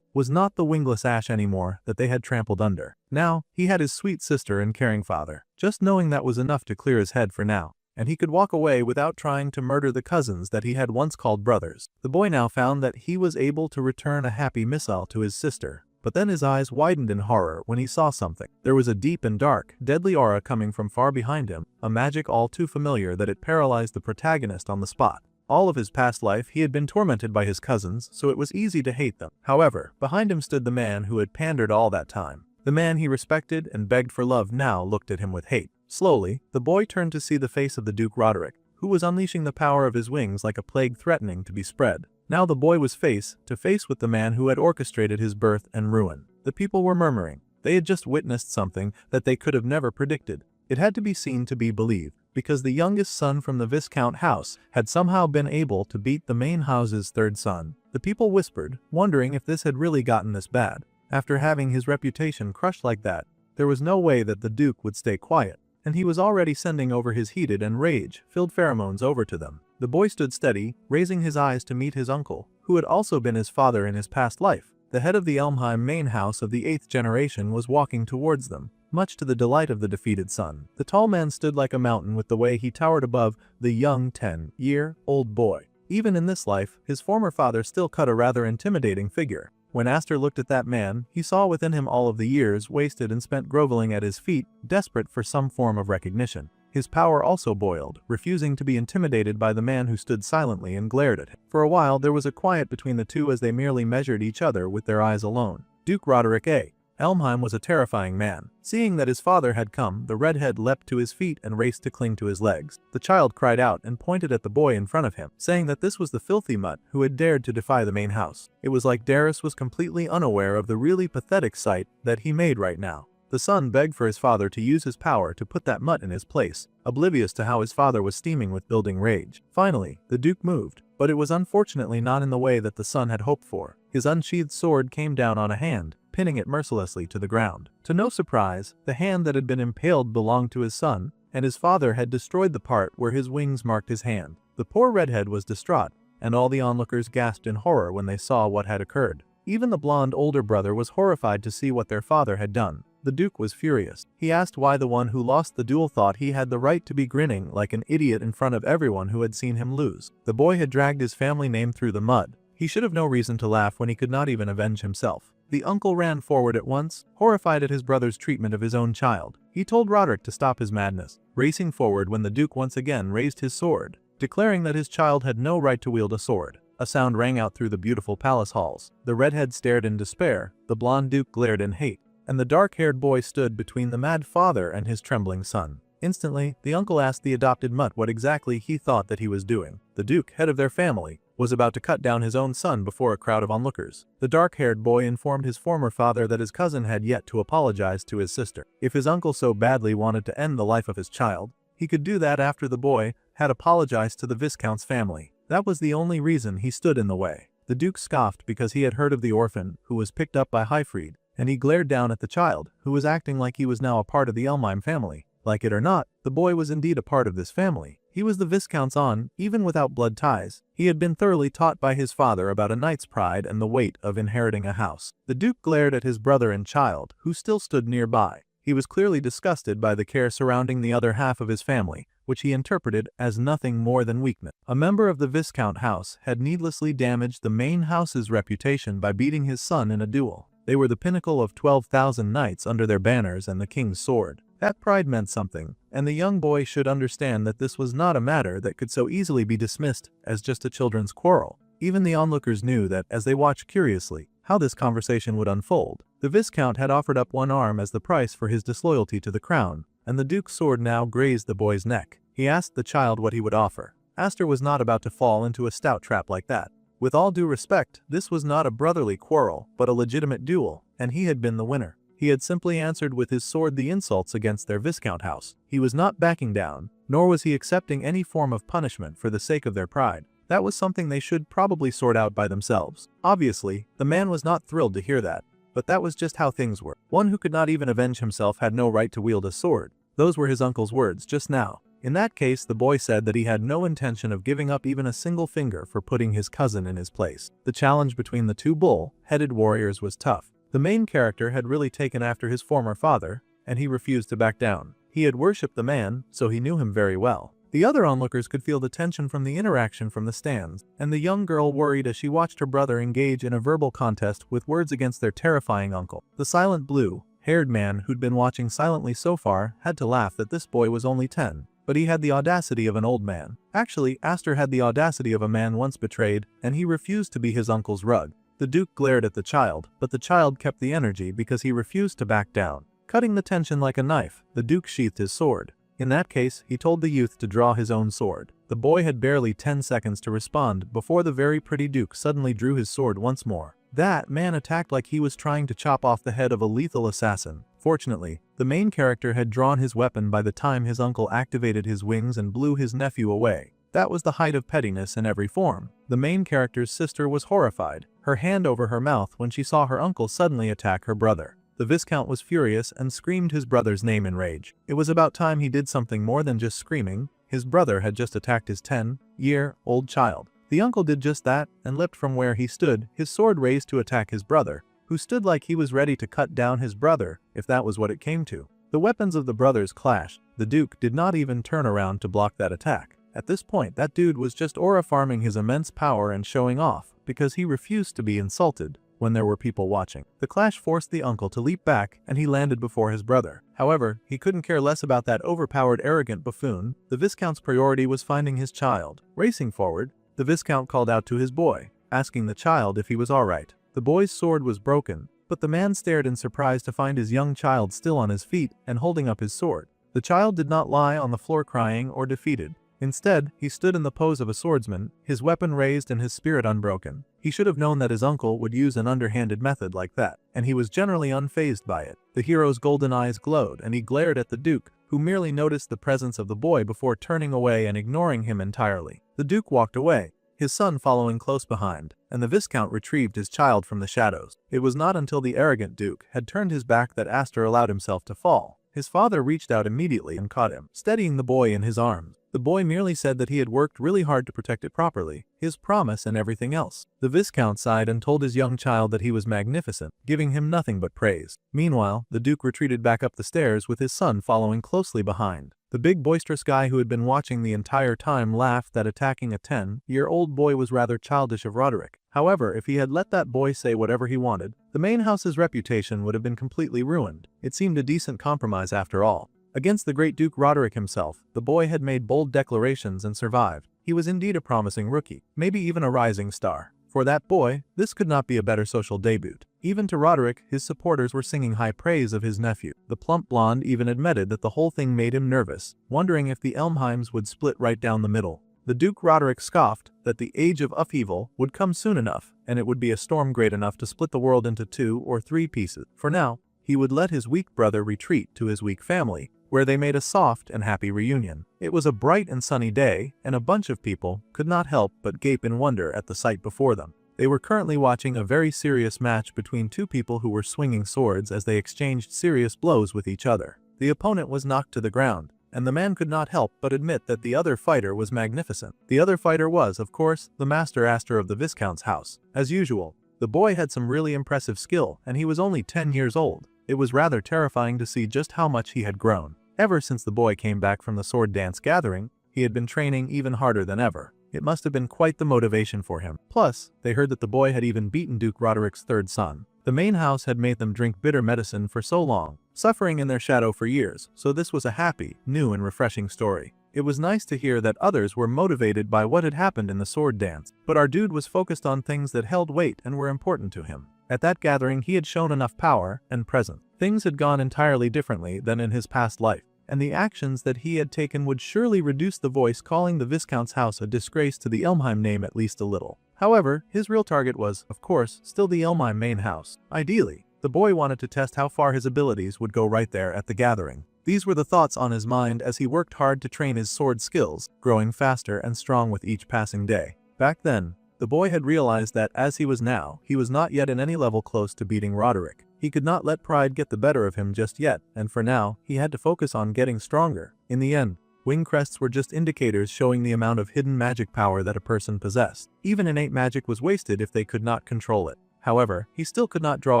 Speaker 1: Was not the wingless ash anymore that they had trampled under. Now, he had his sweet sister and caring father. Just knowing that was enough to clear his head for now, and he could walk away without trying to murder the cousins that he had once called brothers. The boy now found that he was able to return a happy missile to his sister, but then his eyes widened in horror when he saw something. There was a deep and dark, deadly aura coming from far behind him, a magic all too familiar that it paralyzed the protagonist on the spot. All of his past life he had been tormented by his cousins, so it was easy to hate them. However, behind him stood the man who had pandered all that time. The man he respected and begged for love now looked at him with hate. Slowly, the boy turned to see the face of the Duke Roderick, who was unleashing the power of his wings like a plague threatening to be spread. Now the boy was face to face with the man who had orchestrated his birth and ruin. The people were murmuring. They had just witnessed something that they could have never predicted. It had to be seen to be believed, because the youngest son from the Viscount house had somehow been able to beat the main house's third son. The people whispered, wondering if this had really gotten this bad. After having his reputation crushed like that, there was no way that the Duke would stay quiet, and he was already sending over his heated and rage-filled pheromones over to them. The boy stood steady, raising his eyes to meet his uncle, who had also been his father in his past life. The head of the Elmheim main house of the 8th generation was walking towards them, much to the delight of the defeated son. The tall man stood like a mountain with the way he towered above the young 10-year-old boy. Even in this life, his former father still cut a rather intimidating figure. When Aster looked at that man, he saw within him all of the years wasted and spent groveling at his feet, desperate for some form of recognition. His power also boiled, refusing to be intimidated by the man who stood silently and glared at him. For a while there was a quiet between the two as they merely measured each other with their eyes alone. Duke Roderick A. Elmheim was a terrifying man. Seeing that his father had come, the redhead leapt to his feet and raced to cling to his legs. The child cried out and pointed at the boy in front of him, saying that this was the filthy mutt who had dared to defy the main house. It was like Darius was completely unaware of the really pathetic sight that he made right now. The son begged for his father to use his power to put that mutt in his place, oblivious to how his father was steaming with building rage. Finally, the Duke moved, but it was unfortunately not in the way that the son had hoped for. His unsheathed sword came down on a hand, pinning it mercilessly to the ground. To no surprise, the hand that had been impaled belonged to his son, and his father had destroyed the part where his wings marked his hand. The poor redhead was distraught, and all the onlookers gasped in horror when they saw what had occurred. Even the blonde older brother was horrified to see what their father had done. The Duke was furious. He asked why the one who lost the duel thought he had the right to be grinning like an idiot in front of everyone who had seen him lose. The boy had dragged his family name through the mud. He should have no reason to laugh when he could not even avenge himself. The uncle ran forward at once, horrified at his brother's treatment of his own child. He told Roderick to stop his madness, racing forward when the Duke once again raised his sword, declaring that his child had no right to wield a sword. A sound rang out through the beautiful palace halls. The redhead stared in despair, the blonde Duke glared in hate, and the dark-haired boy stood between the mad father and his trembling son. Instantly, the uncle asked the adopted mutt what exactly he thought that he was doing. The Duke, head of their family, was about to cut down his own son before a crowd of onlookers. The dark-haired boy informed his former father that his cousin had yet to apologize to his sister. If his uncle so badly wanted to end the life of his child, he could do that after the boy had apologized to the Viscount's family. That was the only reason he stood in the way. The Duke scoffed because he had heard of the orphan who was picked up by Highfried, and he glared down at the child, who was acting like he was now a part of the Elmheim family. Like it or not, the boy was indeed a part of this family. He was the Viscount's son, even without blood ties. He had been thoroughly taught by his father about a knight's pride and the weight of inheriting a house. The Duke glared at his brother and child, who still stood nearby. He was clearly disgusted by the care surrounding the other half of his family, which he interpreted as nothing more than weakness. A member of the Viscount house had needlessly damaged the main house's reputation by beating his son in a duel. They were the pinnacle of 12,000 knights under their banners and the king's sword. That pride meant something, and the young boy should understand that this was not a matter that could so easily be dismissed as just a children's quarrel. Even the onlookers knew that, as they watched curiously how this conversation would unfold. The Viscount had offered up one arm as the price for his disloyalty to the crown, and the Duke's sword now grazed the boy's neck. He asked the child what he would offer. Aster was not about to fall into a stout trap like that. With all due respect, this was not a brotherly quarrel, but a legitimate duel, and he had been the winner. He had simply answered with his sword the insults against their Viscount house. He was not backing down, nor was he accepting any form of punishment for the sake of their pride. That was something they should probably sort out by themselves. Obviously, the man was not thrilled to hear that, but that was just how things were. One who could not even avenge himself had no right to wield a sword. Those were his uncle's words just now. In that case, the boy said that he had no intention of giving up even a single finger for putting his cousin in his place. The challenge between the two bull-headed warriors was tough. The main character had really taken after his former father, and he refused to back down. He had worshipped the man, so he knew him very well. The other onlookers could feel the tension from the interaction from the stands, and the young girl worried as she watched her brother engage in a verbal contest with words against their terrifying uncle. The silent blue-haired man who'd been watching silently so far had to laugh that this boy was only 10. But he had the audacity of an old man. Actually, Aster had the audacity of a man once betrayed, and he refused to be his uncle's rug. The Duke glared at the child, but the child kept the energy because he refused to back down. Cutting the tension like a knife, the Duke sheathed his sword. In that case, he told the youth to draw his own sword. The boy had barely 10 seconds to respond before the very pretty Duke suddenly drew his sword once more. That man attacked like he was trying to chop off the head of a lethal assassin. Fortunately, the main character had drawn his weapon by the time his uncle activated his wings and blew his nephew away. That was the height of pettiness in every form. The main character's sister was horrified, her hand over her mouth when she saw her uncle suddenly attack her brother. The Viscount was furious and screamed his brother's name in rage. It was about time he did something more than just screaming. His brother had just attacked his 10-year-old child. The uncle did just that and leapt from where he stood, his sword raised to attack his brother, who stood like he was ready to cut down his brother if that was what it came to. The weapons of the brothers clashed. The Duke did not even turn around to block that attack. At this point, that dude was just aura farming his immense power and showing off because he refused to be insulted when there were people watching. The clash forced the uncle to leap back and he landed before his brother. However, he couldn't care less about that overpowered arrogant buffoon. The Viscount's priority was finding his child. Racing forward, the Viscount called out to his boy, asking the child if he was alright. The boy's sword was broken, but the man stared in surprise to find his young child still on his feet and holding up his sword. The child did not lie on the floor crying or defeated. Instead, he stood in the pose of a swordsman, his weapon raised and his spirit unbroken. He should have known that his uncle would use an underhanded method like that, and he was generally unfazed by it. The hero's golden eyes glowed and he glared at the Duke, who merely noticed the presence of the boy before turning away and ignoring him entirely. The Duke walked away, his son following close behind, and the Viscount retrieved his child from the shadows. It was not until the arrogant Duke had turned his back that Aster allowed himself to fall. His father reached out immediately and caught him, steadying the boy in his arms. The boy merely said that he had worked really hard to protect it properly, his promise and everything else. The Viscount sighed and told his young child that he was magnificent, giving him nothing but praise. Meanwhile, the Duke retreated back up the stairs with his son following closely behind. The big boisterous guy who had been watching the entire time laughed that attacking a 10-year-old boy was rather childish of Roderick. However, if he had let that boy say whatever he wanted, the main house's reputation would have been completely ruined. It seemed a decent compromise after all. Against the great Duke Roderick himself, the boy had made bold declarations and survived. He was indeed a promising rookie, maybe even a rising star. For that boy, this could not be a better social debut. Even to Roderick, his supporters were singing high praise of his nephew. The plump blonde even admitted that the whole thing made him nervous, wondering if the Elmheims would split right down the middle. The Duke Roderick scoffed that the age of upheaval would come soon enough, and it would be a storm great enough to split the world into 2 or 3 pieces. For now, he would let his weak brother retreat to his weak family, where they made a soft and happy reunion. It was a bright and sunny day, and a bunch of people could not help but gape in wonder at the sight before them. They were currently watching a very serious match between two people who were swinging swords as they exchanged serious blows with each other. The opponent was knocked to the ground, and the man could not help but admit that the other fighter was magnificent. The other fighter was, of course, the Master Aster of the Viscount's house. As usual, the boy had some really impressive skill, and he was only 10 years old. It was rather terrifying to see just how much he had grown. Ever since the boy came back from the sword dance gathering, he had been training even harder than ever. It must have been quite the motivation for him. Plus, they heard that the boy had even beaten Duke Roderick's third son. The main house had made them drink bitter medicine for so long, suffering in their shadow for years, so this was a happy, new and refreshing story. It was nice to hear that others were motivated by what had happened in the sword dance, but our dude was focused on things that held weight and were important to him. At that gathering he had shown enough power and presence. Things had gone entirely differently than in his past life, and the actions that he had taken would surely reduce the voice calling the Viscount's house a disgrace to the Elmheim name at least a little. However, his real target was, of course, still the Elmheim main house. Ideally, the boy wanted to test how far his abilities would go right there at the gathering. These were the thoughts on his mind as he worked hard to train his sword skills, growing faster and strong with each passing day. Back then, the boy had realized that, as he was now, he was not yet in any level close to beating Roderick. He could not let pride get the better of him just yet, and for now, he had to focus on getting stronger. In the end, wing crests were just indicators showing the amount of hidden magic power that a person possessed. Even innate magic was wasted if they could not control it. However, he still could not draw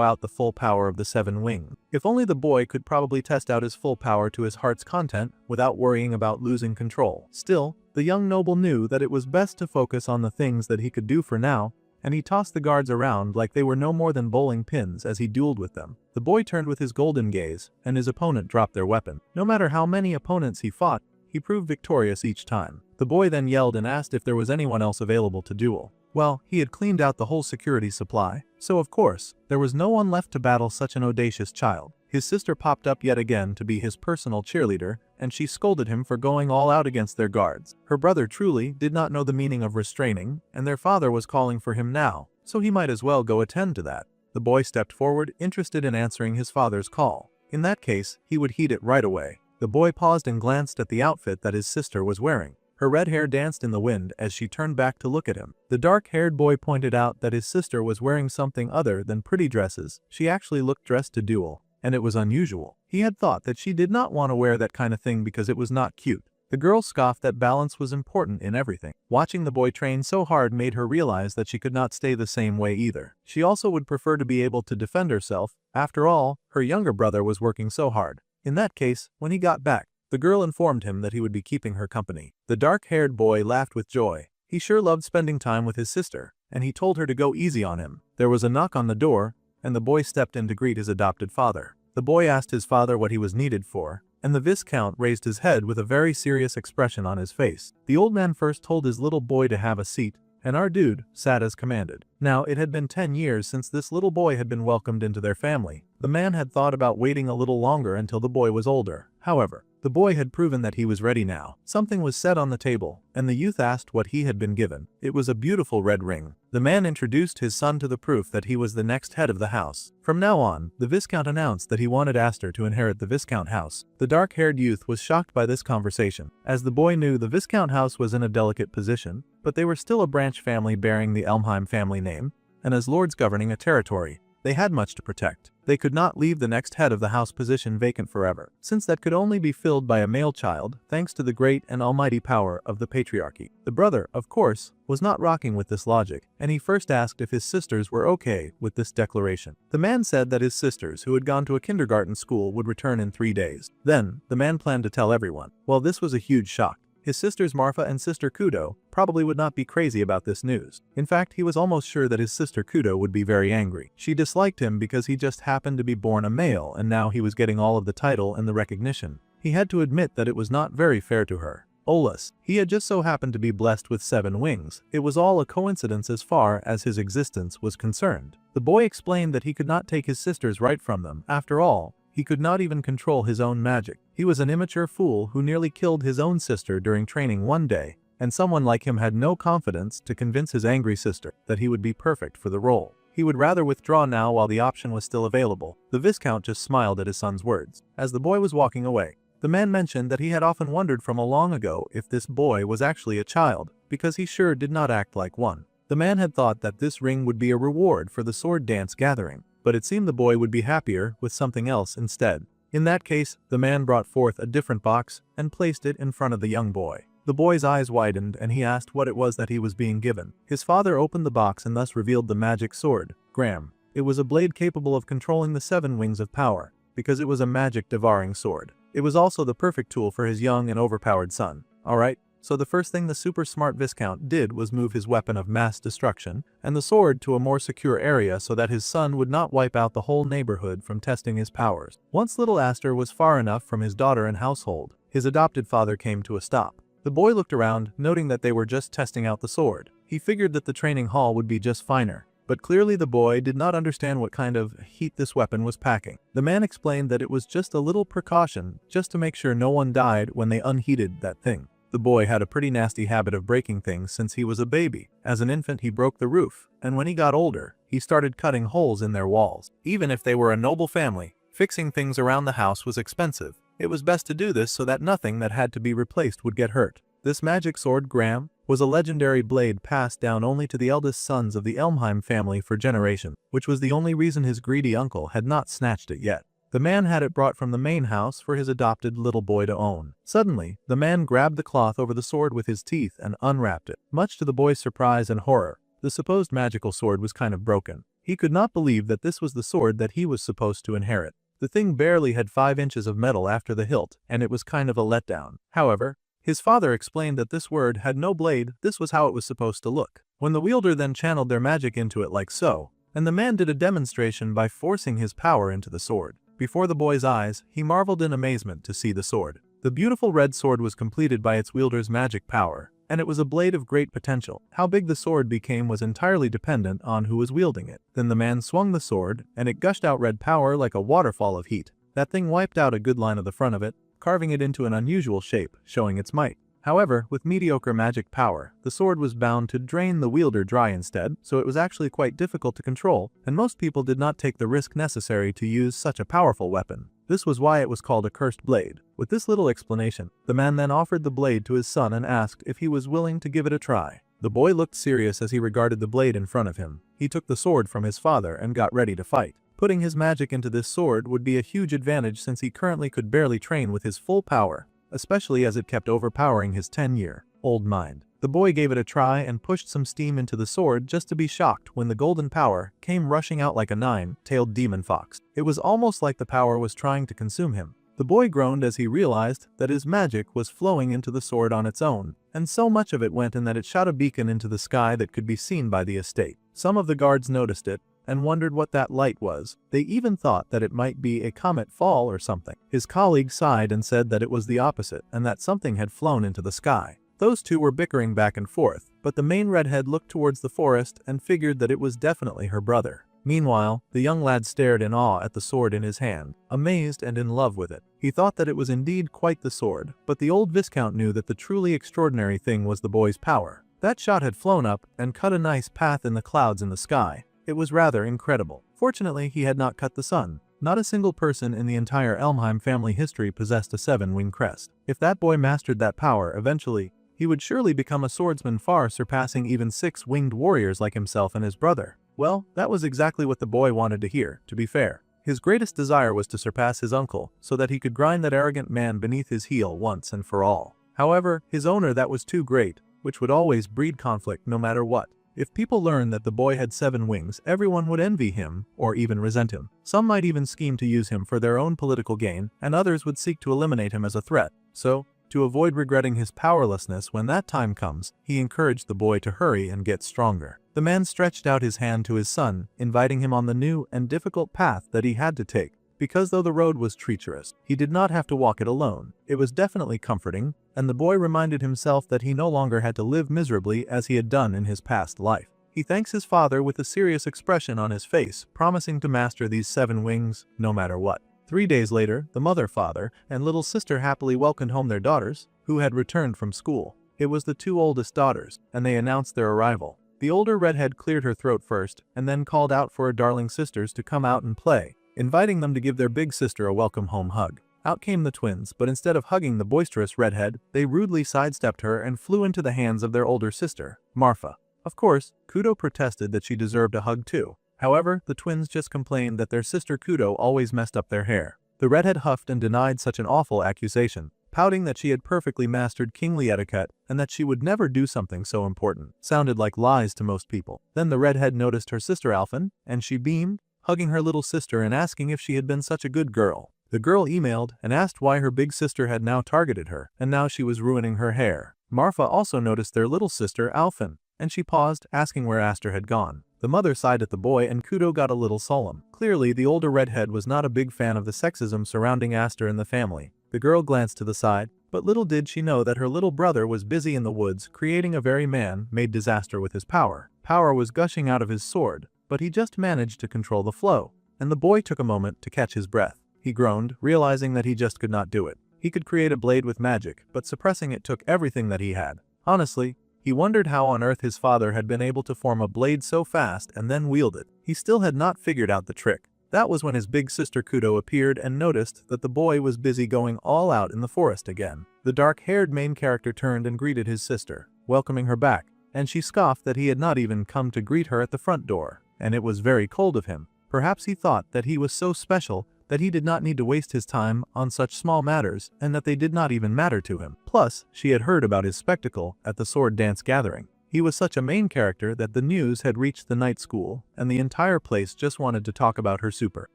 Speaker 1: out the full power of the 7 wings. If only the boy could probably test out his full power to his heart's content without worrying about losing control. Still, the young noble knew that it was best to focus on the things that he could do for now, and he tossed the guards around like they were no more than bowling pins as he dueled with them. The boy turned with his golden gaze, and his opponent dropped their weapon. No matter how many opponents he fought, he proved victorious each time. The boy then yelled and asked if there was anyone else available to duel. Well, he had cleaned out the whole security supply, so of course, there was no one left to battle such an audacious child. His sister popped up yet again to be his personal cheerleader, and she scolded him for going all out against their guards. Her brother truly did not know the meaning of restraining, and their father was calling for him now, so he might as well go attend to that. The boy stepped forward, interested in answering his father's call. In that case, he would heed it right away. The boy paused and glanced at the outfit that his sister was wearing. Her red hair danced in the wind as she turned back to look at him. The dark-haired boy pointed out that his sister was wearing something other than pretty dresses. She actually looked dressed to duel, and it was unusual. He had thought that she did not want to wear that kind of thing because it was not cute. The girl scoffed that balance was important in everything. Watching the boy train so hard made her realize that she could not stay the same way either. She also would prefer to be able to defend herself. After all, her younger brother was working so hard. In that case, when he got back, the girl informed him that he would be keeping her company. The dark-haired boy laughed with joy. He sure loved spending time with his sister, and he told her to go easy on him. There was a knock on the door, and the boy stepped in to greet his adopted father. The boy asked his father what he was needed for, and the Viscount raised his head with a very serious expression on his face. The old man first told his little boy to have a seat, and our dude sat as commanded. Now, it had been 10 years since this little boy had been welcomed into their family. The man had thought about waiting a little longer until the boy was older. However, the boy had proven that he was ready now. Something was set on the table, and the youth asked what he had been given. It was a beautiful red ring. The man introduced his son to the proof that he was the next head of the house. From now on, the Viscount announced that he wanted Aster to inherit the Viscount house. The dark-haired youth was shocked by this conversation, as the boy knew the Viscount house was in a delicate position, but they were still a branch family bearing the Elmheim family name, and as lords governing a territory, they had much to protect. They could not leave the next head of the house position vacant forever, since that could only be filled by a male child, thanks to the great and almighty power of the patriarchy. The brother, of course, was not rocking with this logic, and he first asked if his sisters were okay with this declaration. The man said that his sisters, who had gone to a kindergarten school, would return in 3 days. Then, the man planned to tell everyone. Well, this was a huge shock. His sisters Marfa and sister Kudo probably would not be crazy about this news. In fact, he was almost sure that his sister Kudo would be very angry. She disliked him because he just happened to be born a male and now he was getting all of the title and the recognition. He had to admit that it was not very fair to her. Olus, he had just so happened to be blessed with 7 wings. It was all a coincidence as far as his existence was concerned. The boy explained that he could not take his sisters right from them. After all, he could not even control his own magic. He was an immature fool who nearly killed his own sister during training one day, and someone like him had no confidence to convince his angry sister that he would be perfect for the role. He would rather withdraw now while the option was still available. The Viscount just smiled at his son's words. As the boy was walking away, the man mentioned that he had often wondered from a long ago if this boy was actually a child, because he sure did not act like one. The man had thought that this ring would be a reward for the sword dance gathering, but it seemed the boy would be happier with something else instead. In that case, the man brought forth a different box and placed it in front of the young boy. The boy's eyes widened and he asked what it was that he was being given. His father opened the box and thus revealed the magic sword, Gram. It was a blade capable of controlling the 7 wings of power, because it was a magic devouring sword. It was also the perfect tool for his young and overpowered son. Alright, so the first thing the super smart Viscount did was move his weapon of mass destruction and the sword to a more secure area so that his son would not wipe out the whole neighborhood from testing his powers. Once little Aster was far enough from his daughter and household, his adopted father came to a stop. The boy looked around, noting that they were just testing out the sword. He figured that the training hall would be just finer, but clearly the boy did not understand what kind of heat this weapon was packing. The man explained that it was just a little precaution, just to make sure no one died when they unheated that thing. The boy had a pretty nasty habit of breaking things since he was a baby. As an infant he broke the roof, and when he got older, he started cutting holes in their walls. Even if they were a noble family, fixing things around the house was expensive. It was best to do this so that nothing that had to be replaced would get hurt. This magic sword, Gram, was a legendary blade passed down only to the eldest sons of the Elmheim family for generations, which was the only reason his greedy uncle had not snatched it yet. The man had it brought from the main house for his adopted little boy to own. Suddenly, the man grabbed the cloth over the sword with his teeth and unwrapped it. Much to the boy's surprise and horror, the supposed magical sword was kind of broken. He could not believe that this was the sword that he was supposed to inherit. The thing barely had 5 inches of metal after the hilt, and it was kind of a letdown. However, his father explained that this sword had no blade, this was how it was supposed to look. When the wielder then channeled their magic into it like so, and the man did a demonstration by forcing his power into the sword. Before the boy's eyes, he marveled in amazement to see the sword. The beautiful red sword was completed by its wielder's magic power, and it was a blade of great potential. How big the sword became was entirely dependent on who was wielding it. Then the man swung the sword, and it gushed out red power like a waterfall of heat. That thing wiped out a good line of the front of it, carving it into an unusual shape, showing its might. However, with mediocre magic power, the sword was bound to drain the wielder dry instead, so it was actually quite difficult to control, and most people did not take the risk necessary to use such a powerful weapon. This was why it was called a cursed blade. With this little explanation, the man then offered the blade to his son and asked if he was willing to give it a try. The boy looked serious as he regarded the blade in front of him. He took the sword from his father and got ready to fight. Putting his magic into this sword would be a huge advantage since he currently could barely train with his full power, especially as it kept overpowering his 10-year-old mind. The boy gave it a try and pushed some steam into the sword just to be shocked when the golden power came rushing out like a 9-tailed demon fox. It was almost like the power was trying to consume him. The boy groaned as he realized that his magic was flowing into the sword on its own, and so much of it went in that it shot a beacon into the sky that could be seen by the estate. Some of the guards noticed it and wondered what that light was. They even thought that it might be a comet fall or something. His colleague sighed and said that it was the opposite and that something had flown into the sky. Those two were bickering back and forth, but the main redhead looked towards the forest and figured that it was definitely her brother. Meanwhile, the young lad stared in awe at the sword in his hand, amazed and in love with it. He thought that it was indeed quite the sword, but the old Viscount knew that the truly extraordinary thing was the boy's power. That shot had flown up and cut a nice path in the clouds in the sky. It was rather incredible. Fortunately, he had not cut the sun. Not a single person in the entire Elmheim family history possessed a 7-wing crest. If that boy mastered that power eventually, he would surely become a swordsman far surpassing even 6-winged warriors like himself and his brother. Well, that was exactly what the boy wanted to hear, to be fair. His greatest desire was to surpass his uncle, so that he could grind that arrogant man beneath his heel once and for all. However, his owner that was too great, which would always breed conflict no matter what. If people learned that the boy had 7 wings, everyone would envy him, or even resent him. Some might even scheme to use him for their own political gain, and others would seek to eliminate him as a threat. So, to avoid regretting his powerlessness when that time comes, he encouraged the boy to hurry and get stronger. The man stretched out his hand to his son, inviting him on the new and difficult path that he had to take. Because though the road was treacherous, he did not have to walk it alone. It was definitely comforting, and the boy reminded himself that he no longer had to live miserably as he had done in his past life. He thanks his father with a serious expression on his face, promising to master these 7 wings no matter what. 3 days later, the mother, father, and little sister happily welcomed home their daughters, who had returned from school. It was the 2 oldest daughters, and they announced their arrival. The older redhead cleared her throat first, and then called out for her darling sisters to come out and play, inviting them to give their big sister a welcome home hug. Out came the twins, but instead of hugging the boisterous redhead, they rudely sidestepped her and flew into the hands of their older sister, Marfa. Of course, Kudo protested that she deserved a hug too. However, the twins just complained that their sister Kudo always messed up their hair. The redhead huffed and denied such an awful accusation, pouting that she had perfectly mastered kingly etiquette and that she would never do something so important. Sounded like lies to most people. Then the redhead noticed her sister Alphen, and she beamed, hugging her little sister and asking if she had been such a good girl. The girl emailed and asked why her big sister had now targeted her, and now she was ruining her hair. Marfa also noticed their little sister Alphen, and she paused, asking where Aster had gone. The mother sighed at the boy and Kudo got a little solemn. Clearly, the older redhead was not a big fan of the sexism surrounding Aster in the family. The girl glanced to the side, but little did she know that her little brother was busy in the woods creating a very man-made disaster with his power. Power was gushing out of his sword, but he just managed to control the flow, and the boy took a moment to catch his breath. He groaned, realizing that he just could not do it. He could create a blade with magic, but suppressing it took everything that he had. Honestly, he wondered how on earth his father had been able to form a blade so fast and then wield it. He still had not figured out the trick. That was when his big sister Kudo appeared and noticed that the boy was busy going all out in the forest again. The dark-haired main character turned and greeted his sister, welcoming her back, and she scoffed that he had not even come to greet her at the front door, and it was very cold of him. Perhaps he thought that he was so special that he did not need to waste his time on such small matters and that they did not even matter to him. Plus, she had heard about his spectacle at the sword dance gathering. He was such a main character that the news had reached the night school, and the entire place just wanted to talk about her super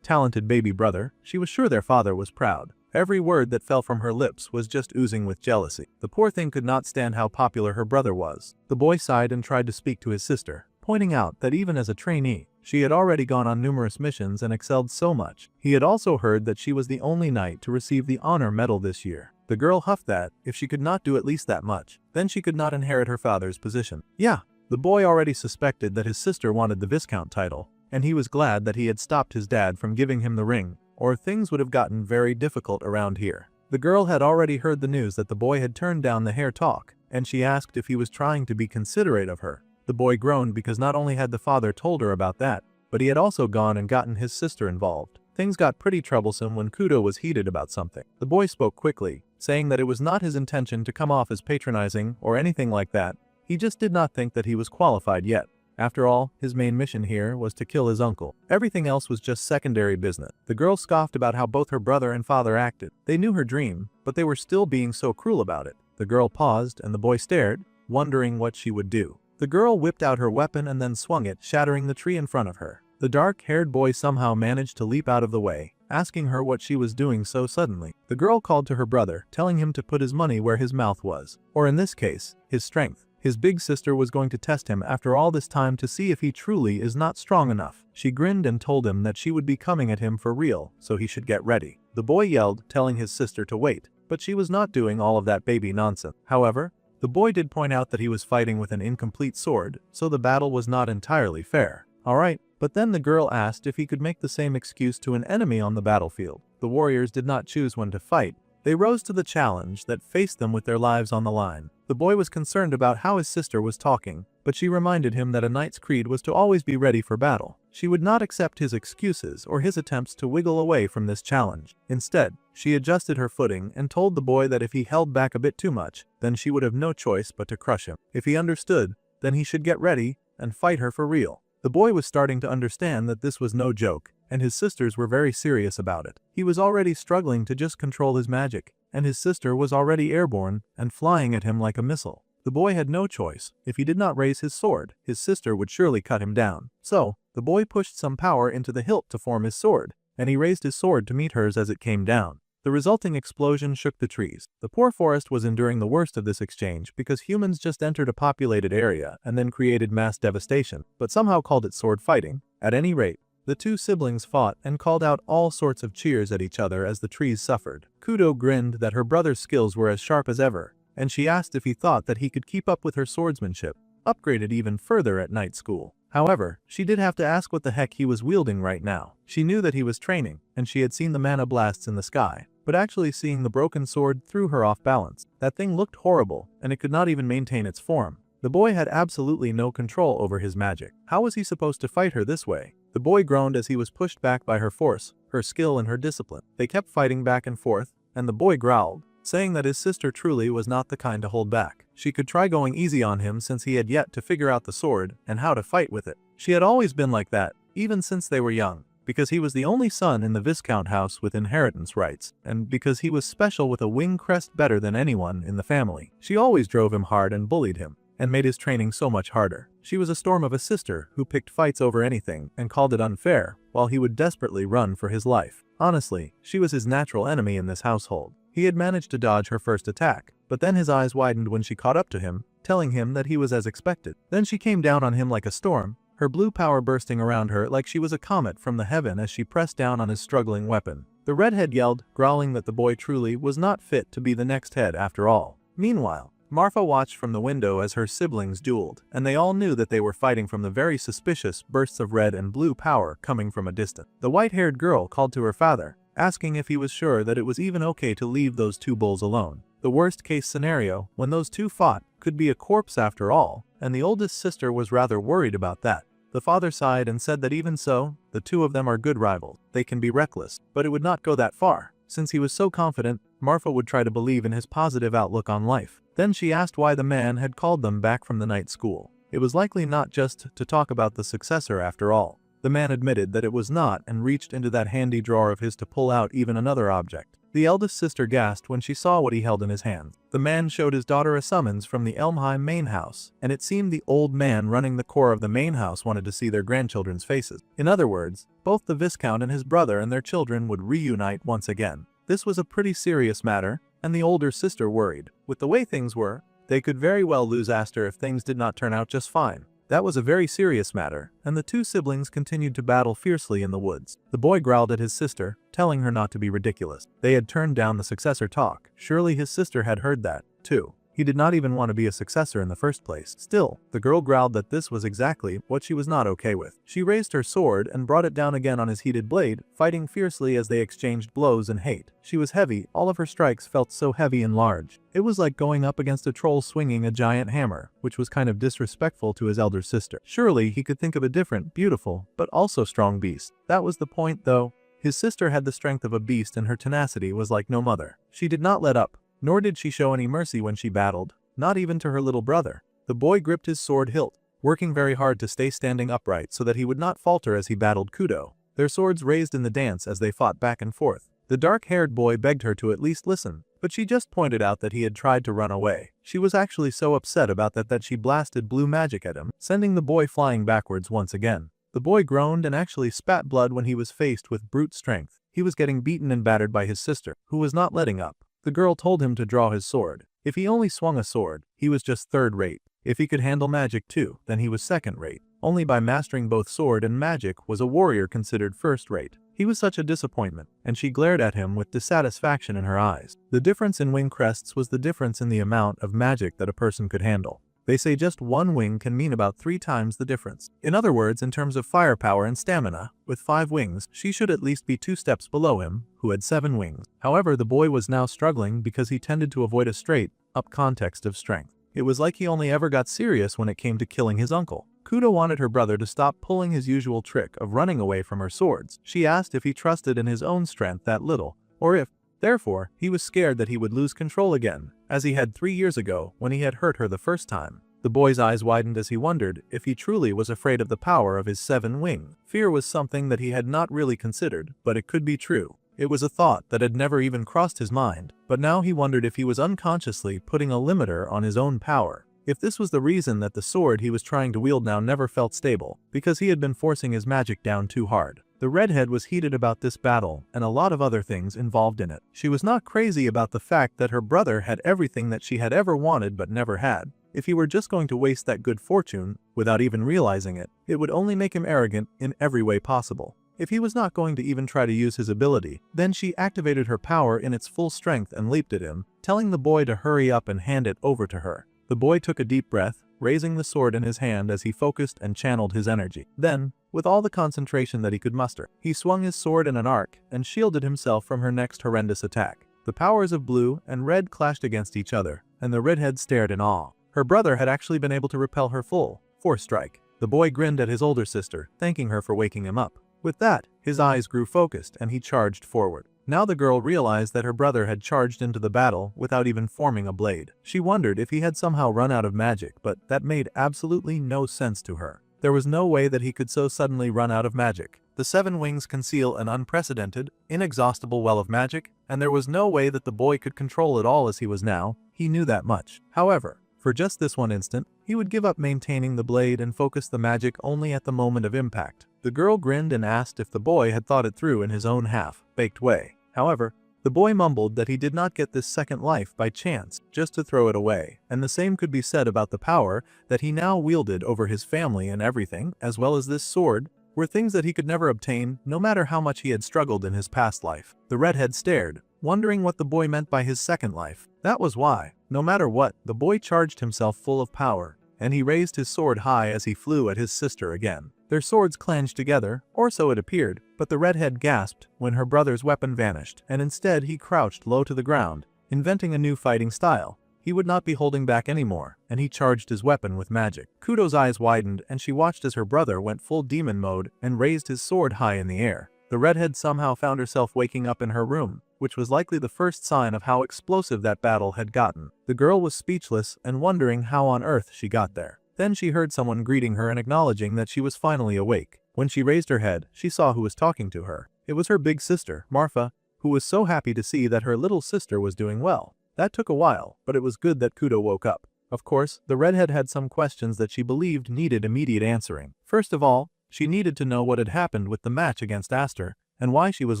Speaker 1: talented baby brother. She was sure their father was proud. Every word that fell from her lips was just oozing with jealousy. The poor thing could not stand how popular her brother was. The boy sighed and tried to speak to his sister, pointing out that even as a trainee, she had already gone on numerous missions and excelled so much. He had also heard that she was the only knight to receive the honor medal this year. The girl huffed that, if she could not do at least that much, then she could not inherit her father's position. Yeah, the boy already suspected that his sister wanted the Viscount title, and he was glad that he had stopped his dad from giving him the ring, or things would have gotten very difficult around here. The girl had already heard the news that the boy had turned down the hair talk, and she asked if he was trying to be considerate of her. The boy groaned because not only had the father told her about that, but he had also gone and gotten his sister involved. Things got pretty troublesome when Kudo was heated about something. The boy spoke quickly, saying that it was not his intention to come off as patronizing or anything like that. He just did not think that he was qualified yet. After all, his main mission here was to kill his uncle. Everything else was just secondary business. The girl scoffed about how both her brother and father acted. They knew her dream, but they were still being so cruel about it. The girl paused and the boy stared, wondering what she would do. The girl whipped out her weapon and then swung it, shattering the tree in front of her. The dark-haired boy somehow managed to leap out of the way, asking her what she was doing so suddenly. The girl called to her brother, telling him to put his money where his mouth was, or in this case, his strength. His big sister was going to test him after all this time to see if he truly is not strong enough. She grinned and told him that she would be coming at him for real, so he should get ready. The boy yelled, telling his sister to wait, but she was not doing all of that baby nonsense. However, the boy did point out that he was fighting with an incomplete sword, so the battle was not entirely fair. Alright, but then the girl asked if he could make the same excuse to an enemy on the battlefield. The warriors did not choose when to fight. They rose to the challenge that faced them with their lives on the line. The boy was concerned about how his sister was talking, but she reminded him that a knight's creed was to always be ready for battle. She would not accept his excuses or his attempts to wiggle away from this challenge. Instead, she adjusted her footing and told the boy that if he held back a bit too much, then she would have no choice but to crush him. If he understood, then he should get ready and fight her for real. The boy was starting to understand that this was no joke, and his sisters were very serious about it. He was already struggling to just control his magic, and his sister was already airborne and flying at him like a missile. The boy had no choice. If he did not raise his sword, his sister would surely cut him down. So, the boy pushed some power into the hilt to form his sword, and he raised his sword to meet hers as it came down. The resulting explosion shook the trees. The poor forest was enduring the worst of this exchange because humans just entered a populated area and then created mass devastation, but somehow called it sword fighting. At any rate, the two siblings fought and called out all sorts of cheers at each other as the trees suffered. Kudo grinned that her brother's skills were as sharp as ever, and she asked if he thought that he could keep up with her swordsmanship, upgraded even further at night school. However, she did have to ask what the heck he was wielding right now. She knew that he was training, and she had seen the mana blasts in the sky, but actually seeing the broken sword threw her off balance. That thing looked horrible, and it could not even maintain its form. The boy had absolutely no control over his magic. How was he supposed to fight her this way? The boy groaned as he was pushed back by her force, her skill and her discipline. They kept fighting back and forth, and the boy growled, saying that his sister truly was not the kind to hold back. She could try going easy on him since he had yet to figure out the sword and how to fight with it. She had always been like that, even since they were young, because he was the only son in the Viscount house with inheritance rights, and because he was special with a wing crest better than anyone in the family. She always drove him hard and bullied him, and made his training so much harder. She was a storm of a sister who picked fights over anything and called it unfair, while he would desperately run for his life. Honestly, she was his natural enemy in this household. He had managed to dodge her first attack, but then his eyes widened when she caught up to him, telling him that he was as expected. Then she came down on him like a storm, her blue power bursting around her like she was a comet from the heaven as she pressed down on his struggling weapon. The redhead yelled, growling that the boy truly was not fit to be the next head after all. Meanwhile, Marfa watched from the window as her siblings dueled, and they all knew that they were fighting from the very suspicious bursts of red and blue power coming from a distance. The white-haired girl called to her father, asking if he was sure that it was even okay to leave those two bulls alone. The worst-case scenario, when those two fought, could be a corpse after all, and the oldest sister was rather worried about that. The father sighed and said that even so, the two of them are good rivals. They can be reckless, but it would not go that far. Since he was so confident, Marfa would try to believe in his positive outlook on life. Then she asked why the man had called them back from the night school. It was likely not just to talk about the successor after all. The man admitted that it was not and reached into that handy drawer of his to pull out even another object. The eldest sister gasped when she saw what he held in his hand. The man showed his daughter a summons from the Elmheim main house, and it seemed the old man running the core of the main house wanted to see their grandchildren's faces. In other words, both the Viscount and his brother and their children would reunite once again. This was a pretty serious matter, and the older sister worried. With the way things were, they could very well lose Aster if things did not turn out just fine. That was a very serious matter, and the two siblings continued to battle fiercely in the woods. The boy growled at his sister, telling her not to be ridiculous. They had turned down the successor talk. Surely his sister had heard that, too. He did not even want to be a successor in the first place. Still, the girl growled that this was exactly what she was not okay with. She raised her sword and brought it down again on his heated blade, fighting fiercely as they exchanged blows and hate. She was heavy, all of her strikes felt so heavy and large. It was like going up against a troll swinging a giant hammer, which was kind of disrespectful to his elder sister. Surely he could think of a different, beautiful, but also strong beast. That was the point though. His sister had the strength of a beast and her tenacity was like no mother. She did not let up. Nor did she show any mercy when she battled, not even to her little brother. The boy gripped his sword hilt, working very hard to stay standing upright so that he would not falter as he battled Kudo, their swords raised in the dance as they fought back and forth. The dark-haired boy begged her to at least listen, but she just pointed out that he had tried to run away. She was actually so upset about that she blasted blue magic at him, sending the boy flying backwards once again. The boy groaned and actually spat blood when he was faced with brute strength. He was getting beaten and battered by his sister, who was not letting up. The girl told him to draw his sword. If he only swung a sword, he was just third-rate. If he could handle magic too, then he was second-rate. Only by mastering both sword and magic was a warrior considered first-rate. He was such a disappointment, and she glared at him with dissatisfaction in her eyes. The difference in wing crests was the difference in the amount of magic that a person could handle. They say just one wing can mean about 3 times the difference. In other words, in terms of firepower and stamina, with 5 wings, she should at least be 2 steps below him, who had 7 wings. However, the boy was now struggling because he tended to avoid a straight-up context of strength. It was like he only ever got serious when it came to killing his uncle. Kudo wanted her brother to stop pulling his usual trick of running away from her swords. She asked if he trusted in his own strength that little, or if, therefore, he was scared that he would lose control again, as he had 3 years ago when he had hurt her the first time. The boy's eyes widened as he wondered if he truly was afraid of the power of his 7 wings. Fear was something that he had not really considered, but it could be true. It was a thought that had never even crossed his mind, but now he wondered if he was unconsciously putting a limiter on his own power. If this was the reason that the sword he was trying to wield now never felt stable, because he had been forcing his magic down too hard. The redhead was heated about this battle and a lot of other things involved in it. She was not crazy about the fact that her brother had everything that she had ever wanted but never had. If he were just going to waste that good fortune, without even realizing it, it would only make him arrogant in every way possible. If he was not going to even try to use his ability, then she activated her power in its full strength and leaped at him, telling the boy to hurry up and hand it over to her. The boy took a deep breath, raising the sword in his hand as he focused and channeled his energy. Then, with all the concentration that he could muster, he swung his sword in an arc and shielded himself from her next horrendous attack. The powers of blue and red clashed against each other, and the redhead stared in awe. Her brother had actually been able to repel her full force strike. The boy grinned at his older sister, thanking her for waking him up. With that, his eyes grew focused and he charged forward. Now the girl realized that her brother had charged into the battle without even forming a blade. She wondered if he had somehow run out of magic, but that made absolutely no sense to her. There was no way that he could so suddenly run out of magic. The 7 wings conceal an unprecedented, inexhaustible well of magic, and there was no way that the boy could control it all as he was now. He knew that much. However, for just this one instant, he would give up maintaining the blade and focus the magic only at the moment of impact. The girl grinned and asked if the boy had thought it through in his own half-baked way. However, the boy mumbled that he did not get this second life by chance, just to throw it away, and the same could be said about the power that he now wielded over his family and everything, as well as this sword, were things that he could never obtain, no matter how much he had struggled in his past life. The redhead stared, wondering what the boy meant by his second life. That was why, no matter what, the boy charged himself full of power, and he raised his sword high as he flew at his sister again. Their swords clanged together, or so it appeared, but the redhead gasped when her brother's weapon vanished, and instead he crouched low to the ground, inventing a new fighting style. He would not be holding back anymore, and he charged his weapon with magic. Kudo's eyes widened and she watched as her brother went full demon mode and raised his sword high in the air. The redhead somehow found herself waking up in her room, which was likely the first sign of how explosive that battle had gotten. The girl was speechless and wondering how on earth she got there. Then she heard someone greeting her and acknowledging that she was finally awake. When she raised her head, she saw who was talking to her. It was her big sister, Marfa, who was so happy to see that her little sister was doing well. That took a while, but it was good that Kudo woke up. Of course, the redhead had some questions that she believed needed immediate answering. First of all, she needed to know what had happened with the match against Aster, and why she was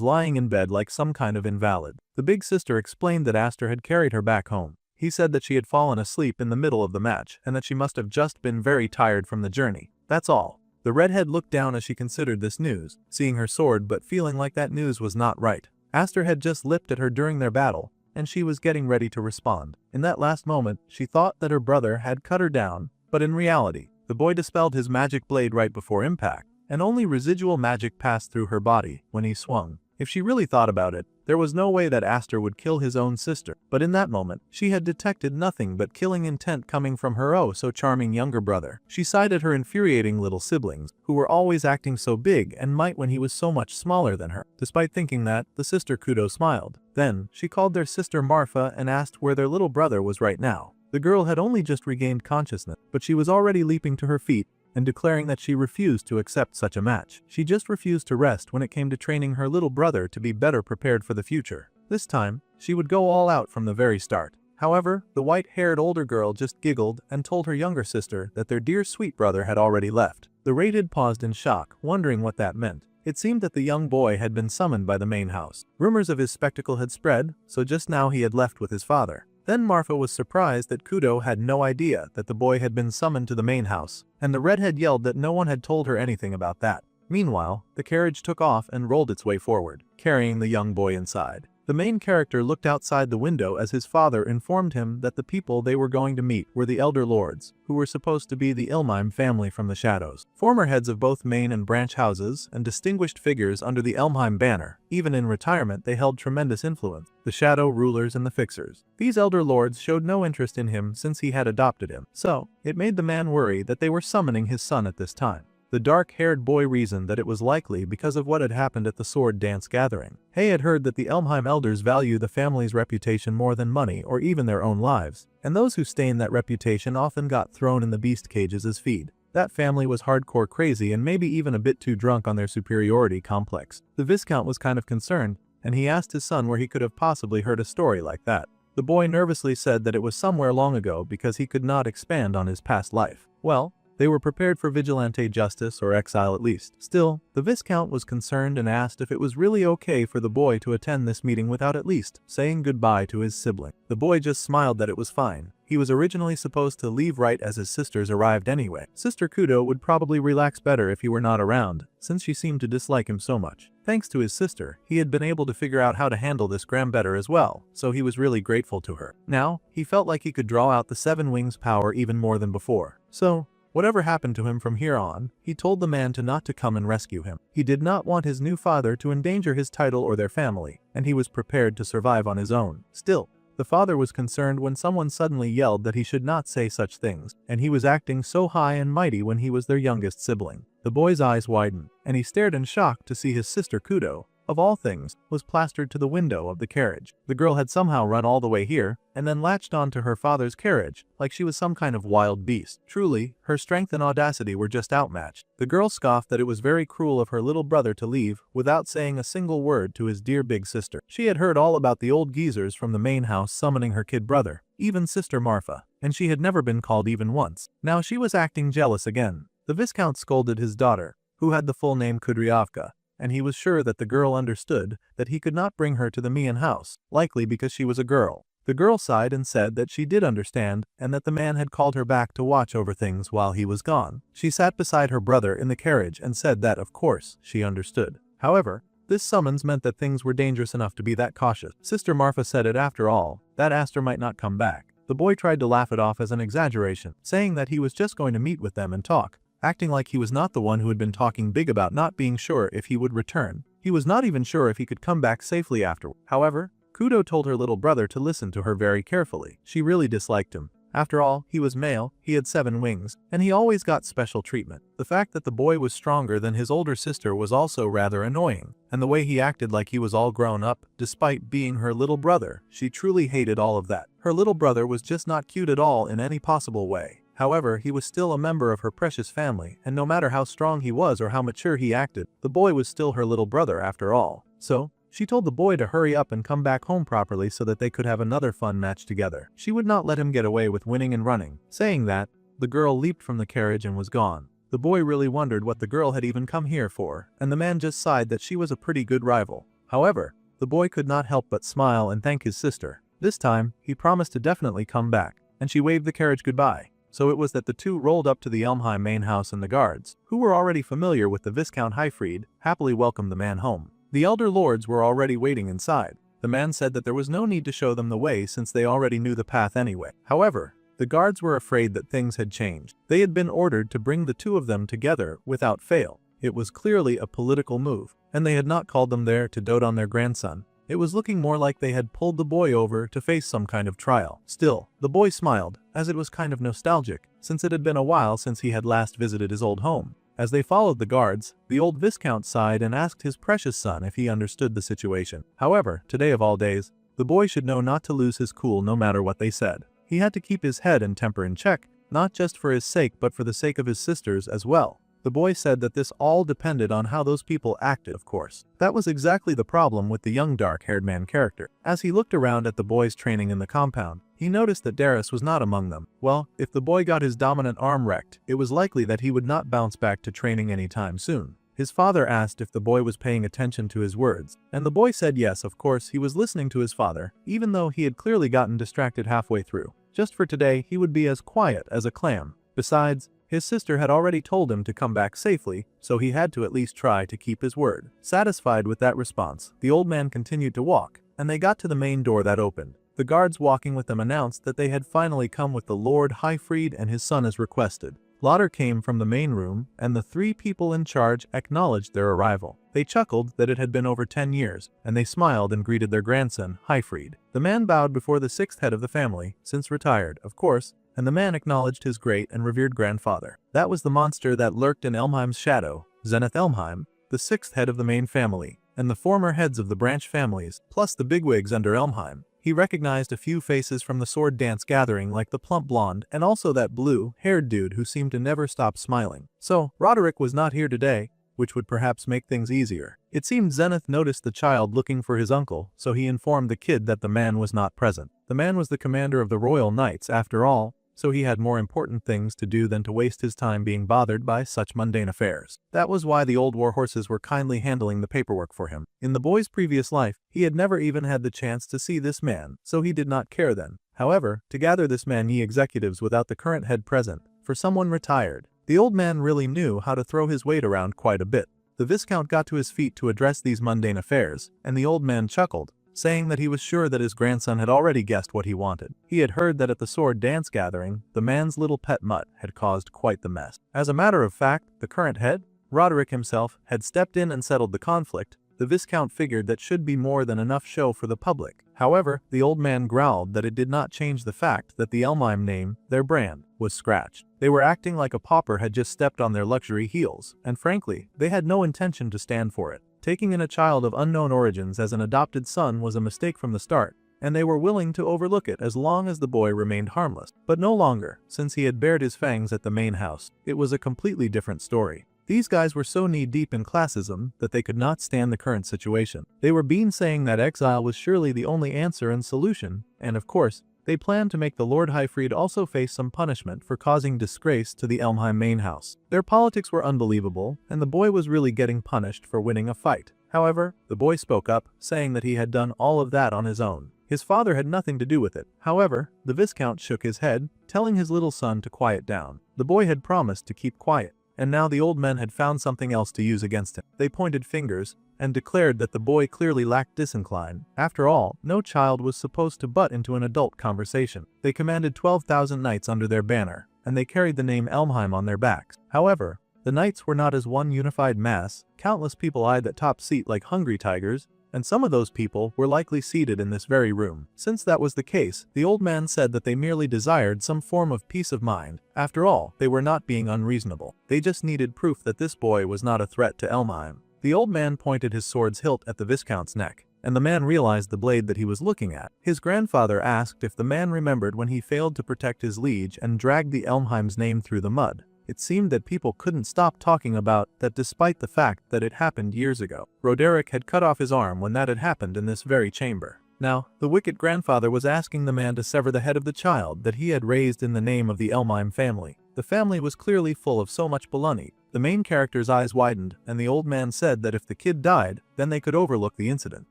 Speaker 1: lying in bed like some kind of invalid. The big sister explained that Aster had carried her back home. He said that she had fallen asleep in the middle of the match and that she must have just been very tired from the journey. That's all. The redhead looked down as she considered this news, seeing her sword but feeling like that news was not right. Aster had just lipped at her during their battle, and she was getting ready to respond. In that last moment, she thought that her brother had cut her down, but in reality, the boy dispelled his magic blade right before impact, and only residual magic passed through her body when he swung. If she really thought about it, there was no way that Aster would kill his own sister, but in that moment, she had detected nothing but killing intent coming from her oh-so-charming younger brother. She sighed at her infuriating little siblings, who were always acting so big and might when he was so much smaller than her. Despite thinking that, the sister Kudo smiled. Then, she called their sister Marfa and asked where their little brother was right now. The girl had only just regained consciousness, but she was already leaping to her feet and declaring that she refused to accept such a match. She just refused to rest when it came to training her little brother to be better prepared for the future. This time, she would go all out from the very start. However, the white-haired older girl just giggled and told her younger sister that their dear sweet brother had already left. The redhead paused in shock, wondering what that meant. It seemed that the young boy had been summoned by the main house. Rumors of his spectacle had spread, so just now he had left with his father. Then Marfa was surprised that Kudo had no idea that the boy had been summoned to the main house, and the redhead yelled that no one had told her anything about that. Meanwhile, the carriage took off and rolled its way forward, carrying the young boy inside. The main character looked outside the window as his father informed him that the people they were going to meet were the Elder Lords, who were supposed to be the Ilmheim family from the shadows. Former heads of both main and branch houses and distinguished figures under the Ilmheim banner. Even in retirement they held tremendous influence. The Shadow Rulers and the Fixers. These Elder Lords showed no interest in him since he had adopted him, so it made the man worry that they were summoning his son at this time. The dark-haired boy reasoned that it was likely because of what had happened at the sword dance gathering. Hay had heard that the Ilmheim elders value the family's reputation more than money or even their own lives, and those who stained that reputation often got thrown in the beast cages as feed. That family was hardcore crazy and maybe even a bit too drunk on their superiority complex. The Viscount was kind of concerned, and he asked his son where he could have possibly heard a story like that. The boy nervously said that it was somewhere long ago because he could not expand on his past life. Well, they were prepared for vigilante justice or exile at least. Still, the Viscount was concerned and asked if it was really okay for the boy to attend this meeting without at least saying goodbye to his sibling. The boy just smiled that it was fine. He was originally supposed to leave right as his sisters arrived anyway. Sister Kudo would probably relax better if he were not around, since she seemed to dislike him so much. Thanks to his sister, he had been able to figure out how to handle this gram better as well, so he was really grateful to her. Now, he felt like he could draw out the Seven Wings power even more than before. So, whatever happened to him from here on, he told the man not to come and rescue him. He did not want his new father to endanger his title or their family, and he was prepared to survive on his own. Still, the father was concerned when someone suddenly yelled that he should not say such things, and he was acting so high and mighty when he was their youngest sibling. The boy's eyes widened, and he stared in shock to see his sister Kudo, of all things, was plastered to the window of the carriage. The girl had somehow run all the way here, and then latched onto her father's carriage, like she was some kind of wild beast. Truly, her strength and audacity were just outmatched. The girl scoffed that it was very cruel of her little brother to leave without saying a single word to his dear big sister. She had heard all about the old geezers from the main house summoning her kid brother, even Sister Marfa, and she had never been called even once. Now she was acting jealous again. The Viscount scolded his daughter, who had the full name Kudryavka, and he was sure that the girl understood that he could not bring her to the Mian house, likely because she was a girl. The girl sighed and said that she did understand and that the man had called her back to watch over things while he was gone. She sat beside her brother in the carriage and said that, of course, she understood. However, this summons meant that things were dangerous enough to be that cautious. Sister Marfa said it after all, that Aster might not come back. The boy tried to laugh it off as an exaggeration, saying that he was just going to meet with them and talk, acting like he was not the one who had been talking big about not being sure if he would return. He was not even sure if he could come back safely afterward. However, Kudo told her little brother to listen to her very carefully. She really disliked him. After all, he was male, he had 7 wings, and he always got special treatment. The fact that the boy was stronger than his older sister was also rather annoying, and the way he acted like he was all grown up, despite being her little brother, she truly hated all of that. Her little brother was just not cute at all in any possible way. However, he was still a member of her precious family, and no matter how strong he was or how mature he acted, the boy was still her little brother after all. So, She told the boy to hurry up and come back home properly so that they could have another fun match together. She would not let him get away with winning and running. Saying that, the girl leaped from the carriage and was gone. The boy really wondered what the girl had even come here for, and the man just sighed that she was a pretty good rival. However, the boy could not help but smile and thank his sister. This time, he promised to definitely come back, and she waved the carriage goodbye. So it was that the two rolled up to the Elmheim main house, and the guards, who were already familiar with the Viscount Highfried, happily welcomed the man home. The elder lords were already waiting inside. The man said that there was no need to show them the way since they already knew the path anyway. However, the guards were afraid that things had changed. They had been ordered to bring the two of them together without fail. It was clearly a political move, and they had not called them there to dote on their grandson. It was looking more like they had pulled the boy over to face some kind of trial. Still, the boy smiled, as it was kind of nostalgic, since it had been a while since he had last visited his old home. As they followed the guards, the old Viscount sighed and asked his precious son if he understood the situation. However, today of all days, the boy should know not to lose his cool no matter what they said. He had to keep his head and temper in check, not just for his sake but for the sake of his sisters as well. The boy said that this all depended on how those people acted, of course. That was exactly the problem with the young dark-haired man character. As he looked around at the boys training in the compound, he noticed that Darius was not among them. Well, if the boy got his dominant arm wrecked, it was likely that he would not bounce back to training anytime soon. His father asked if the boy was paying attention to his words, and the boy said yes, of course he was listening to his father, even though he had clearly gotten distracted halfway through. Just for today, he would be as quiet as a clam. Besides, his sister had already told him to come back safely, so he had to at least try to keep his word. Satisfied with that response, the old man continued to walk, and they got to the main door that opened. The guards walking with them announced that they had finally come with the Lord Highfried and his son as requested. Laughter came from the main room, and the three people in charge acknowledged their arrival. They chuckled that it had been over 10 years, and they smiled and greeted their grandson, Highfried. The man bowed before the sixth head of the family, since retired, of course, and the man acknowledged his great and revered grandfather. That was the monster that lurked in Elmheim's shadow, Zenith Elmheim, the sixth head of the main family, and the former heads of the branch families, plus the bigwigs under Elmheim. He recognized a few faces from the sword dance gathering, like the plump blonde and also that blue-haired dude who seemed to never stop smiling. So, Roderick was not here today, which would perhaps make things easier. It seemed Zenith noticed the child looking for his uncle, so he informed the kid that the man was not present. The man was the commander of the Royal Knights after all, so he had more important things to do than to waste his time being bothered by such mundane affairs. That was why the old warhorses were kindly handling the paperwork for him. In the boy's previous life, he had never even had the chance to see this man, so he did not care then. However, to gather this many executives without the current head present, for someone retired, the old man really knew how to throw his weight around quite a bit. The Viscount got to his feet to address these mundane affairs, and the old man chuckled, saying that he was sure that his grandson had already guessed what he wanted. He had heard that at the sword dance gathering, the man's little pet mutt had caused quite the mess. As a matter of fact, the current head, Roderick himself, had stepped in and settled the conflict. The Viscount figured that should be more than enough show for the public. However, the old man growled that it did not change the fact that the Elmheim name, their brand, was scratched. They were acting like a pauper had just stepped on their luxury heels, and frankly, they had no intention to stand for it. Taking in a child of unknown origins as an adopted son was a mistake from the start, and they were willing to overlook it as long as the boy remained harmless. But no longer, since he had bared his fangs at the main house. It was a completely different story. These guys were so knee-deep in classism that they could not stand the current situation. They were saying that exile was surely the only answer and solution, and of course, they planned to make the Lord Highfried also face some punishment for causing disgrace to the Elmheim main house. Their politics were unbelievable, and the boy was really getting punished for winning a fight. However, the boy spoke up, saying that he had done all of that on his own. His father had nothing to do with it. However, the Viscount shook his head, telling his little son to quiet down. The boy had promised to keep quiet, and now the old men had found something else to use against him. They pointed fingers, and declared that the boy clearly lacked disincline. After all, no child was supposed to butt into an adult conversation. They commanded 12,000 knights under their banner, and they carried the name Elmheim on their backs. However, the knights were not as one unified mass. Countless people eyed that top seat like hungry tigers, and some of those people were likely seated in this very room. Since that was the case, the old man said that they merely desired some form of peace of mind. After all, they were not being unreasonable. They just needed proof that this boy was not a threat to Elmheim. The old man pointed his sword's hilt at the Viscount's neck, and the man realized the blade that he was looking at. His grandfather asked if the man remembered when he failed to protect his liege and dragged the Elmheim's name through the mud. It seemed that people couldn't stop talking about that despite the fact that it happened years ago. Roderick had cut off his arm when that had happened in this very chamber. Now, the wicked grandfather was asking the man to sever the head of the child that he had raised in the name of the Elmheim family. The family was clearly full of so much baloney. The main character's eyes widened, and the old man said that if the kid died, then they could overlook the incident.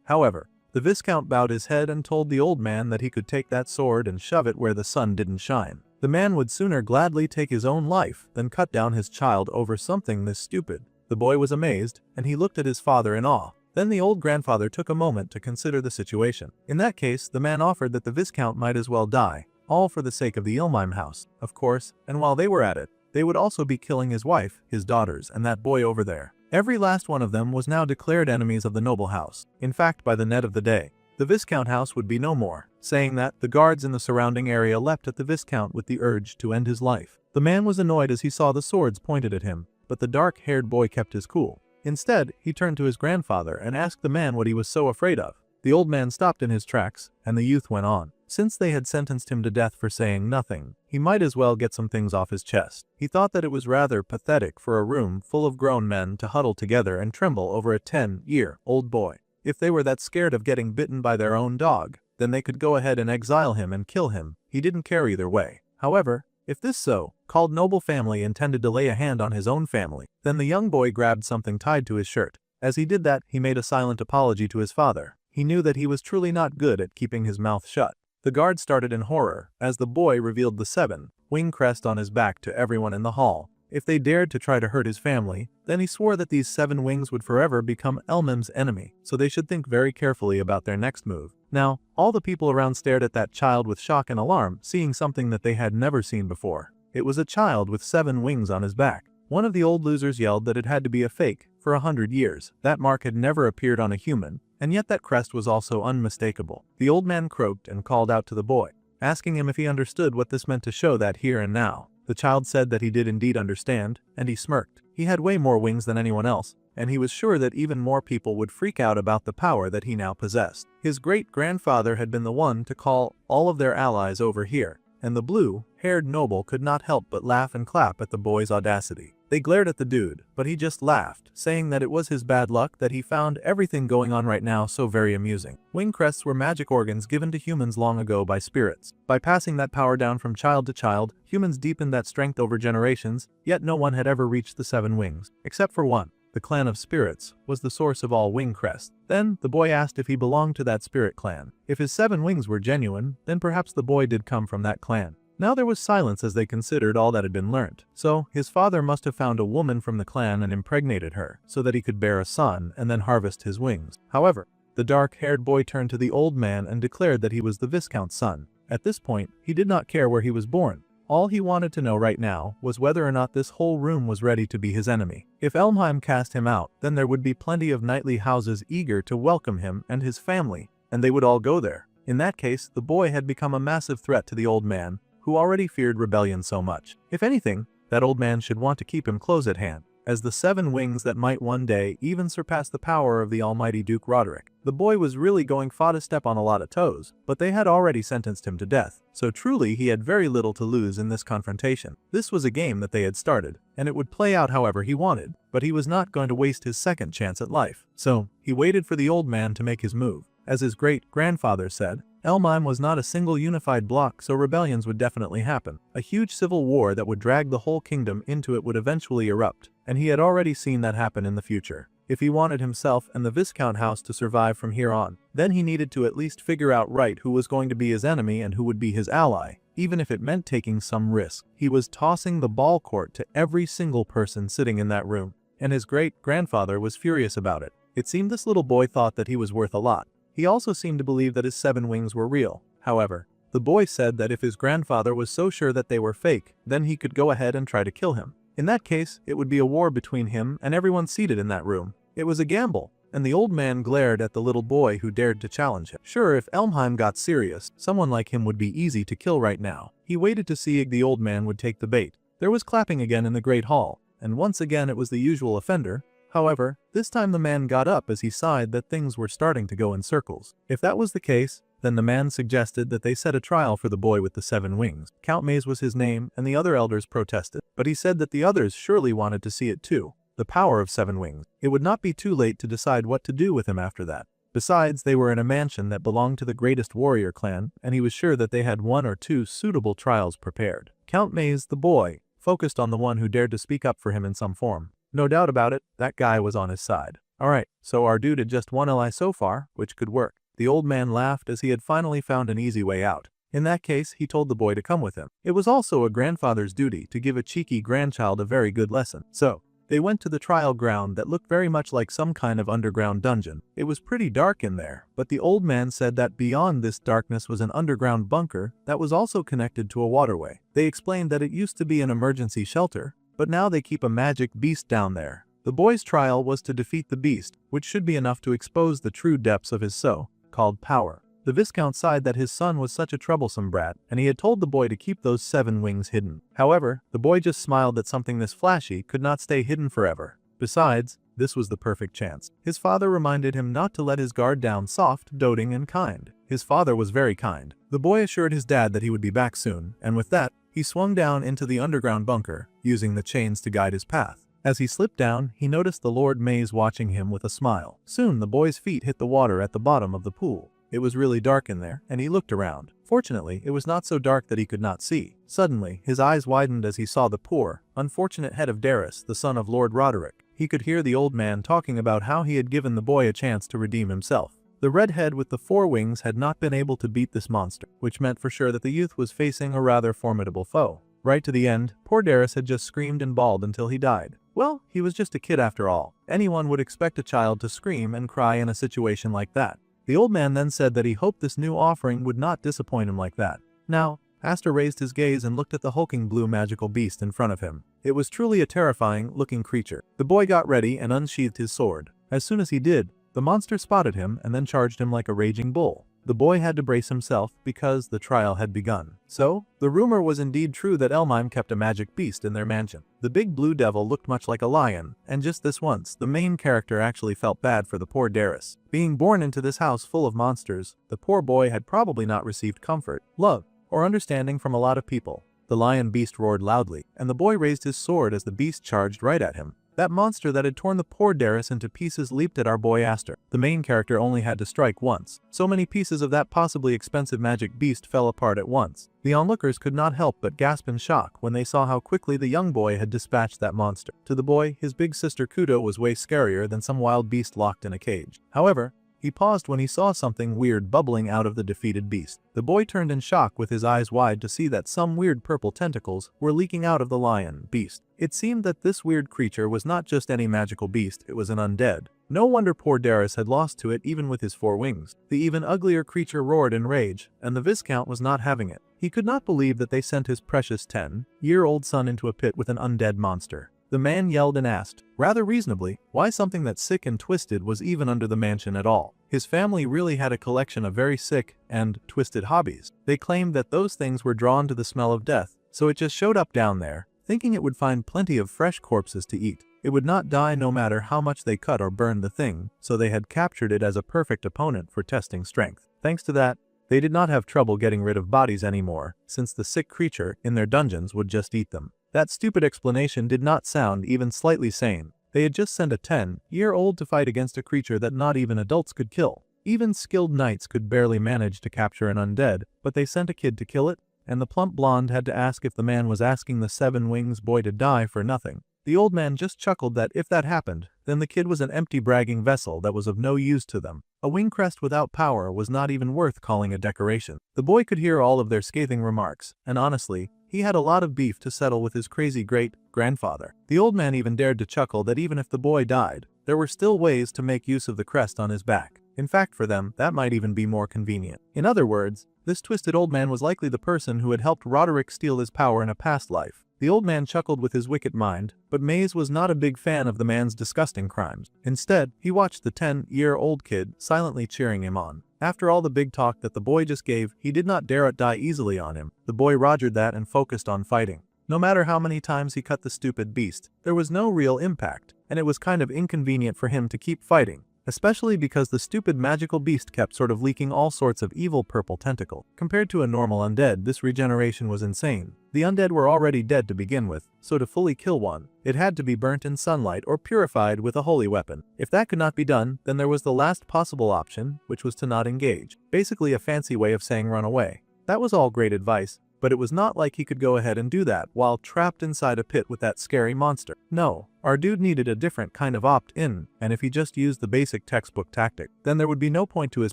Speaker 1: However, the Viscount bowed his head and told the old man that he could take that sword and shove it where the sun didn't shine. The man would sooner gladly take his own life than cut down his child over something this stupid. The boy was amazed, and he looked at his father in awe. Then the old grandfather took a moment to consider the situation. In that case, the man offered that the Viscount might as well die, all for the sake of the Elmheim house, of course, and while they were at it, they would also be killing his wife, his daughters, and that boy over there. Every last one of them was now declared enemies of the noble house. In fact, by the net of the day, the Viscount house would be no more. Saying that, the guards in the surrounding area leapt at the Viscount with the urge to end his life. The man was annoyed as he saw the swords pointed at him, but the dark-haired boy kept his cool. Instead, he turned to his grandfather and asked the man what he was so afraid of. The old man stopped in his tracks, and the youth went on. Since they had sentenced him to death for saying nothing, he might as well get some things off his chest. He thought that it was rather pathetic for a room full of grown men to huddle together and tremble over a 10-year-old boy. If they were that scared of getting bitten by their own dog, then they could go ahead and exile him and kill him. He didn't care either way. However, if this so-called noble family intended to lay a hand on his own family, then the young boy grabbed something tied to his shirt. As he did that, he made a silent apology to his father. He knew that he was truly not good at keeping his mouth shut. The guard started in horror as the boy revealed the 7-wing crest on his back to everyone in the hall. If they dared to try to hurt his family, then he swore that these 7 wings would forever become Elmheim's enemy, so they should think very carefully about their next move. Now, all the people around stared at that child with shock and alarm, seeing something that they had never seen before. It was a child with 7 wings on his back. One of the old losers yelled that it had to be a fake. For 100 years, that mark had never appeared on a human, and yet that crest was also unmistakable. The old man croaked and called out to the boy, asking him if he understood what this meant to show that here and now. The child said that he did indeed understand, and he smirked. He had way more wings than anyone else, and he was sure that even more people would freak out about the power that he now possessed. His great-grandfather had been the one to call all of their allies over here, and the blue-haired noble could not help but laugh and clap at the boy's audacity. They glared at the dude, but he just laughed, saying that it was his bad luck that he found everything going on right now so very amusing. Wing crests were magic organs given to humans long ago by spirits. By passing that power down from child to child, humans deepened that strength over generations, yet no one had ever reached the 7 wings, except for one. The clan of spirits was the source of all wing crests. Then, the boy asked if he belonged to that spirit clan. If his 7 wings were genuine, then perhaps the boy did come from that clan. Now there was silence as they considered all that had been learnt. So, his father must have found a woman from the clan and impregnated her, so that he could bear a son and then harvest his wings. However, the dark-haired boy turned to the old man and declared that he was the Viscount's son. At this point, he did not care where he was born. All he wanted to know right now was whether or not this whole room was ready to be his enemy. If Elmheim cast him out, then there would be plenty of knightly houses eager to welcome him and his family, and they would all go there. In that case, the boy had become a massive threat to the old man, who already feared rebellion so much. If anything, that old man should want to keep him close at hand, as the 7 wings that might one day even surpass the power of the almighty Duke Roderick. The boy was really going to step on a lot of toes, but they had already sentenced him to death, so truly he had very little to lose in this confrontation. This was a game that they had started, and it would play out however he wanted, but he was not going to waste his second chance at life. So, he waited for the old man to make his move. As his great-grandfather said, Elmheim was not a single unified block, so rebellions would definitely happen. A huge civil war that would drag the whole kingdom into it would eventually erupt, and he had already seen that happen in the future. If he wanted himself and the Viscount house to survive from here on, then he needed to at least figure out right who was going to be his enemy and who would be his ally, even if it meant taking some risk. He was tossing the ball court to every single person sitting in that room, and his great-grandfather was furious about it. It seemed this little boy thought that he was worth a lot. He also seemed to believe that his 7 wings were real. However, the boy said that if his grandfather was so sure that they were fake, then he could go ahead and try to kill him. In that case, it would be a war between him and everyone seated in that room. It was a gamble, and the old man glared at the little boy who dared to challenge him. Sure, if Elmheim got serious, someone like him would be easy to kill right now. He waited to see if the old man would take the bait. There was clapping again in the great hall, and once again it was the usual offender. However, this time the man got up as he sighed that things were starting to go in circles. If that was the case, Then the man suggested that they set a trial for the boy with the 7 wings. Count Maze was his name, and the other elders protested, but he said that the others surely wanted to see it too. The power of 7 wings. It would not be too late to decide what to do with him after that. Besides, they were in a mansion that belonged to the greatest warrior clan, and he was sure that they had 1 or 2 suitable trials prepared. Count Maze, the boy, focused on the one who dared to speak up for him in some form. No doubt about it, that guy was on his side. Alright, so our dude had just 1 ally so far, which could work. The old man laughed as he had finally found an easy way out. In that case, he told the boy to come with him. It was also a grandfather's duty to give a cheeky grandchild a very good lesson. So, they went to the trial ground that looked very much like some kind of underground dungeon. It was pretty dark in there, but the old man said that beyond this darkness was an underground bunker that was also connected to a waterway. They explained that it used to be an emergency shelter, but now they keep a magic beast down there. The boy's trial was to defeat the beast, which should be enough to expose the true depths of his so-called power. The Viscount sighed that his son was such a troublesome brat, and he had told the boy to keep those 7 wings hidden. However, the boy just smiled that something this flashy could not stay hidden forever. Besides, this was the perfect chance. His father reminded him not to let his guard down, soft, doting, and kind. His father was very kind. The boy assured his dad that he would be back soon, and with that, he swung down into the underground bunker, using the chains to guide his path. As he slipped down, he noticed the Lord Maze watching him with a smile. Soon, the boy's feet hit the water at the bottom of the pool. It was really dark in there, and he looked around. Fortunately, it was not so dark that he could not see. Suddenly, his eyes widened as he saw the poor, unfortunate head of Darius, the son of Lord Roderick. He could hear the old man talking about how he had given the boy a chance to redeem himself. The redhead with the 4 wings had not been able to beat this monster, which meant for sure that the youth was facing a rather formidable foe. Right to the end, poor Darius had just screamed and bawled until he died. Well, he was just a kid after all. Anyone would expect a child to scream and cry in a situation like that. The old man then said that he hoped this new offering would not disappoint him like that. Now, Aster raised his gaze and looked at the hulking blue magical beast in front of him. It was truly a terrifying-looking creature. The boy got ready and unsheathed his sword. As soon as he did, the monster spotted him and then charged him like a raging bull. The boy had to brace himself because the trial had begun. So, the rumor was indeed true that Elmheim kept a magic beast in their mansion. The big blue devil looked much like a lion, and just this once, the main character actually felt bad for the poor Darius. Being born into this house full of monsters, the poor boy had probably not received comfort, love, or understanding from a lot of people. The lion beast roared loudly, and the boy raised his sword as the beast charged right at him. That monster that had torn the poor Darius into pieces leaped at our boy Aster. The main character only had to strike once. So many pieces of that possibly expensive magic beast fell apart at once. The onlookers could not help but gasp in shock when they saw how quickly the young boy had dispatched that monster. To the boy, his big sister Kudo was way scarier than some wild beast locked in a cage. However, he paused when he saw something weird bubbling out of the defeated beast. The boy turned in shock with his eyes wide to see that some weird purple tentacles were leaking out of the lion beast. It seemed that this weird creature was not just any magical beast, it was an undead. No wonder poor Darius had lost to it even with his 4 wings. The even uglier creature roared in rage, and the Viscount was not having it. He could not believe that they sent his precious 10-year-old son into a pit with an undead monster. The man yelled and asked, rather reasonably, why something that's sick and twisted was even under the mansion at all. His family really had a collection of very sick and twisted hobbies. They claimed that those things were drawn to the smell of death, so it just showed up down there, thinking it would find plenty of fresh corpses to eat. It would not die no matter how much they cut or burned the thing, so they had captured it as a perfect opponent for testing strength. Thanks to that, they did not have trouble getting rid of bodies anymore, since the sick creature in their dungeons would just eat them. That stupid explanation did not sound even slightly sane. They had just sent a 10-year-old to fight against a creature that not even adults could kill. Even skilled knights could barely manage to capture an undead, but they sent a kid to kill it? And the plump blonde had to ask if the man was asking the 7 wings boy to die for nothing. The old man just chuckled that if that happened, then the kid was an empty bragging vessel that was of no use to them. A wing crest without power was not even worth calling a decoration. The boy could hear all of their scathing remarks, and honestly, he had a lot of beef to settle with his crazy great-grandfather. The old man even dared to chuckle that even if the boy died, there were still ways to make use of the crest on his back. In fact, for them, that might even be more convenient. In other words, this twisted old man was likely the person who had helped Roderick steal his power in a past life. The old man chuckled with his wicked mind, but Maze was not a big fan of the man's disgusting crimes. Instead, he watched the 10-year-old kid silently cheering him on. After all the big talk that the boy just gave, he did not dare die easily on him. The boy rogered that and focused on fighting. No matter how many times he cut the stupid beast, there was no real impact, and it was kind of inconvenient for him to keep fighting. especially because the stupid magical beast kept sort of leaking all sorts of evil purple tentacle. Compared to a normal undead, this regeneration was insane. The undead were already dead to begin with, so to fully kill one, it had to be burnt in sunlight or purified with a holy weapon. If that could not be done, then there was the last possible option, which was to not engage. Basically a fancy way of saying run away. That was all great advice, but it was not like he could go ahead and do that while trapped inside a pit with that scary monster. No, our dude needed a different kind of opt-in, and if he just used the basic textbook tactic, then there would be no point to his